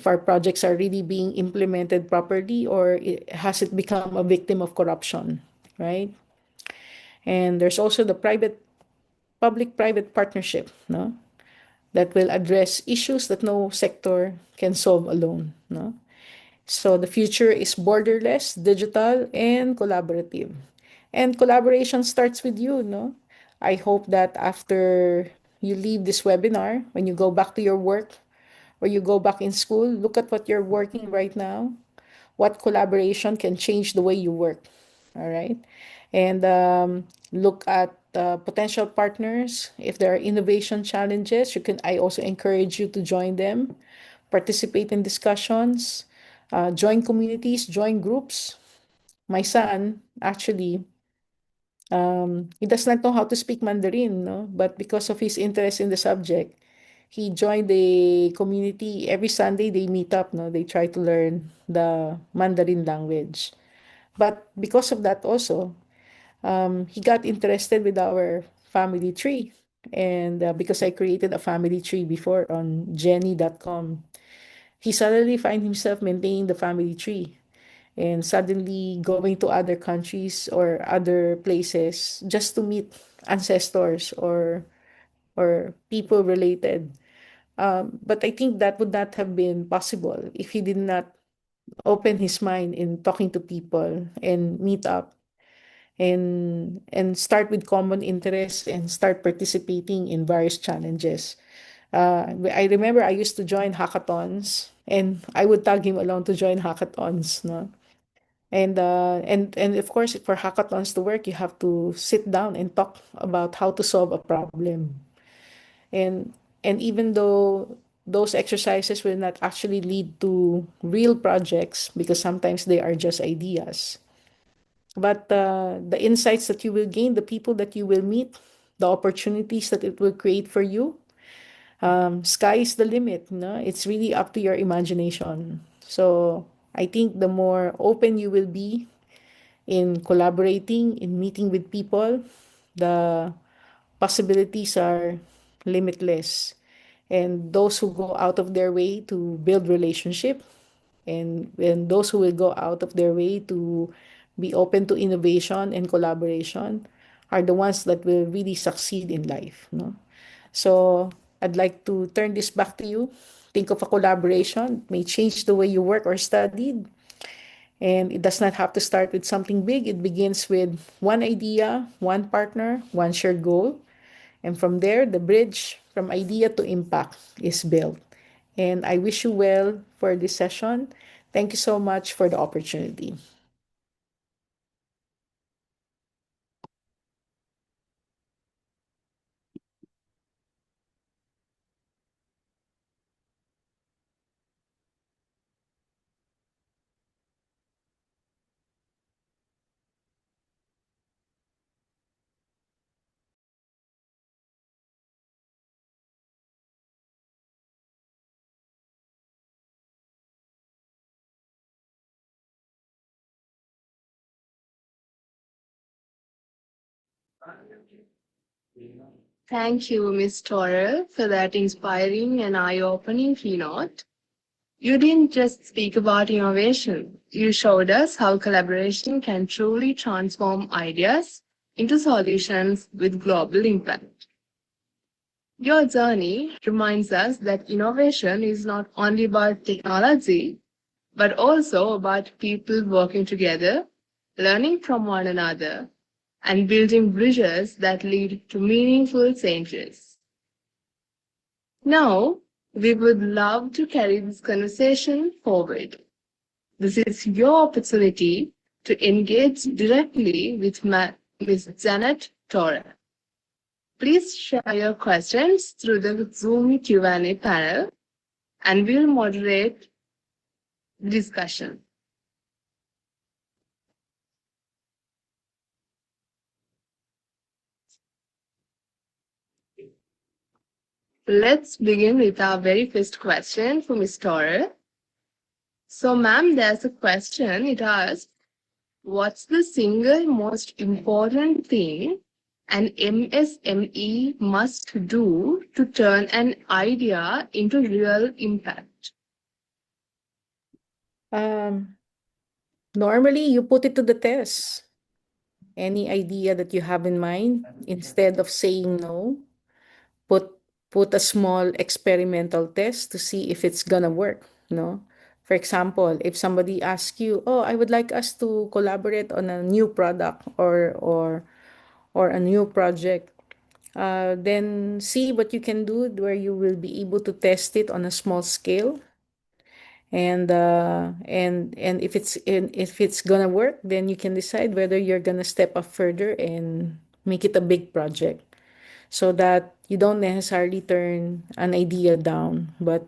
our projects are really being implemented properly, or has it become a victim of corruption, right? And there's also the public-private partnership, no, that will address issues that no sector can solve alone, no. So the future is borderless, digital, and collaborative. And collaboration starts with you, no? I hope that after you leave this webinar, when you go back to your work or you go back in school, look at what you're working right now. What collaboration can change the way you work, all right? And look at potential partners. If there are innovation challenges, you can. I also encourage you to join them, participate in discussions, join communities, join groups. My son actually, he does not know how to speak Mandarin, no? But because of his interest in the subject, he joined the community. Every Sunday they meet up, no? They try to learn the Mandarin language. But because of that also, he got interested with our family tree. And because I created a family tree before on Jenny.com, he suddenly find himself maintaining the family tree and suddenly going to other countries or other places just to meet ancestors or people related. But I think that would not have been possible if he did not open his mind in talking to people and meet up and start with common interests and start participating in various challenges. I remember I used to join hackathons and I would tag him along to join hackathons, no? And of course, for hackathons to work, you have to sit down and talk about how to solve a problem. And and even though those exercises will not actually lead to real projects because sometimes they are just ideas, but the insights that you will gain, the people that you will meet, the opportunities that it will create for you, sky is the limit. No, it's really up to your imagination. So I think the more open you will be in collaborating, in meeting with people, the possibilities are limitless. And those who go out of their way to build relationship and those who will go out of their way to be open to innovation and collaboration are the ones that will really succeed in life, no? So I'd like to turn this back to you. Think of a collaboration. It may change the way you work or studied. And it does not have to start with something big. It begins with one idea, one partner, one shared goal. And from there, the bridge from idea to impact is built. And I wish you well for this session. Thank you so much for the opportunity. Thank you, Ms. Torrell, for that inspiring and eye-opening keynote. You didn't just speak about innovation. You showed us how collaboration can truly transform ideas into solutions with global impact. Your journey reminds us that innovation is not only about technology, but also about people working together, learning from one another, and building bridges that lead to meaningful changes. Now, we would love to carry this conversation forward. This is your opportunity to engage directly with Ms. Janet Torre. Please share your questions through the Zoom Q&A panel, and we'll moderate the discussion. Let's begin with our very first question for Ms. Torre. So, ma'am, there's a question. It asks, what's the single most important thing an MSME must do to turn an idea into real impact? Um, Normally, you put it to the test. Any idea that you have in mind, instead of saying no, put put a small experimental test to see if it's gonna work. No, For example, if somebody asks you, "Oh, I would like us to collaborate on a new product or a new project," then see what you can do where you will be able to test it on a small scale, and if it's gonna work, then you can decide whether you're gonna step up further and make it a big project, so that you don't necessarily turn an idea down, but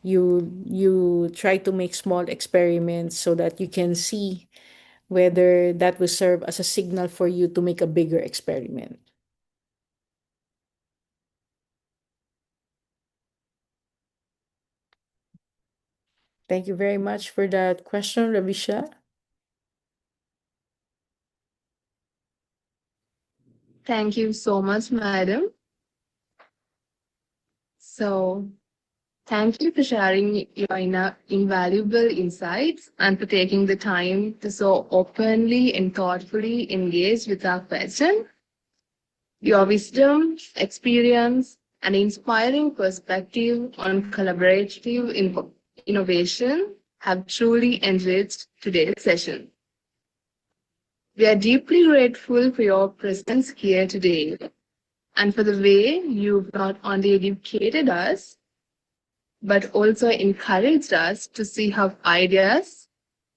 you try to make small experiments so that you can see whether that will serve as a signal for you to make a bigger experiment. Thank you very much for that question, Ravisha. Thank you so much, madam. So, thank you for sharing your invaluable insights and for taking the time to so openly and thoughtfully engage with our question. Your wisdom, experience, and inspiring perspective on collaborative innovation have truly enriched today's session. We are deeply grateful for your presence here today and for the way you've not only educated us, but also encouraged us to see how ideas,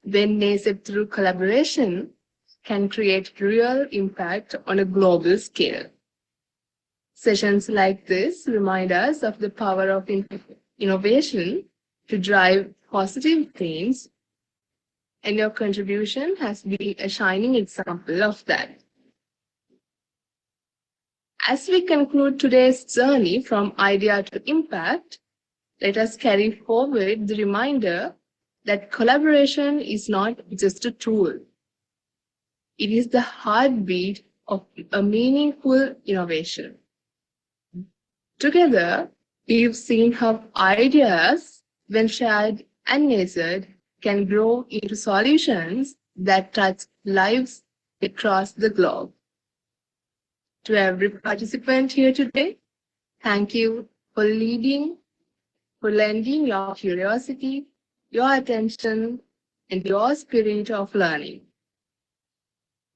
when nurtured through collaboration, can create real impact on a global scale. Sessions like this remind us of the power of innovation to drive positive change, and your contribution has been a shining example of that. As we conclude today's journey from idea to impact, let us carry forward the reminder that collaboration is not just a tool, it is the heartbeat of a meaningful innovation. Together, we've seen how ideas, when shared and nurtured, can grow into solutions that touch lives across the globe. To every participant here today, thank you for lending your curiosity, your attention, and your spirit of learning.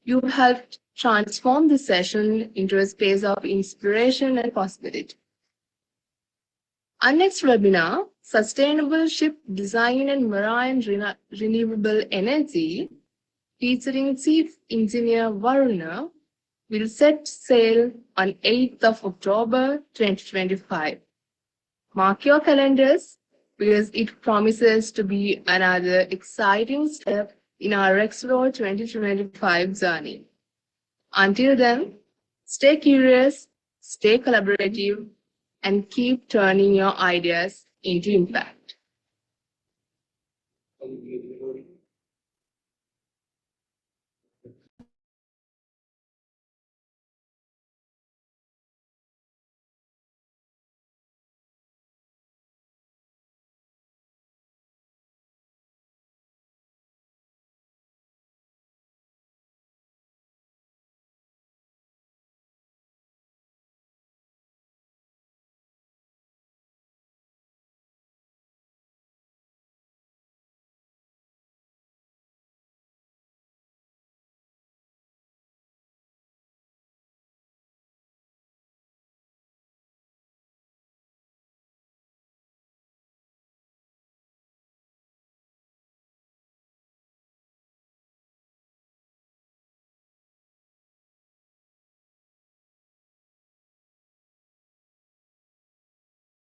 You helped transform the session into a space of inspiration and possibility. Our next webinar, Sustainable Ship Design and Marine Renewable Energy, featuring Chief Engineer Varuna, will set sail on 8th of October 2025. Mark your calendars because it promises to be another exciting step in our Explore 2025 journey. Until then, stay curious, stay collaborative, and keep turning your ideas into impact.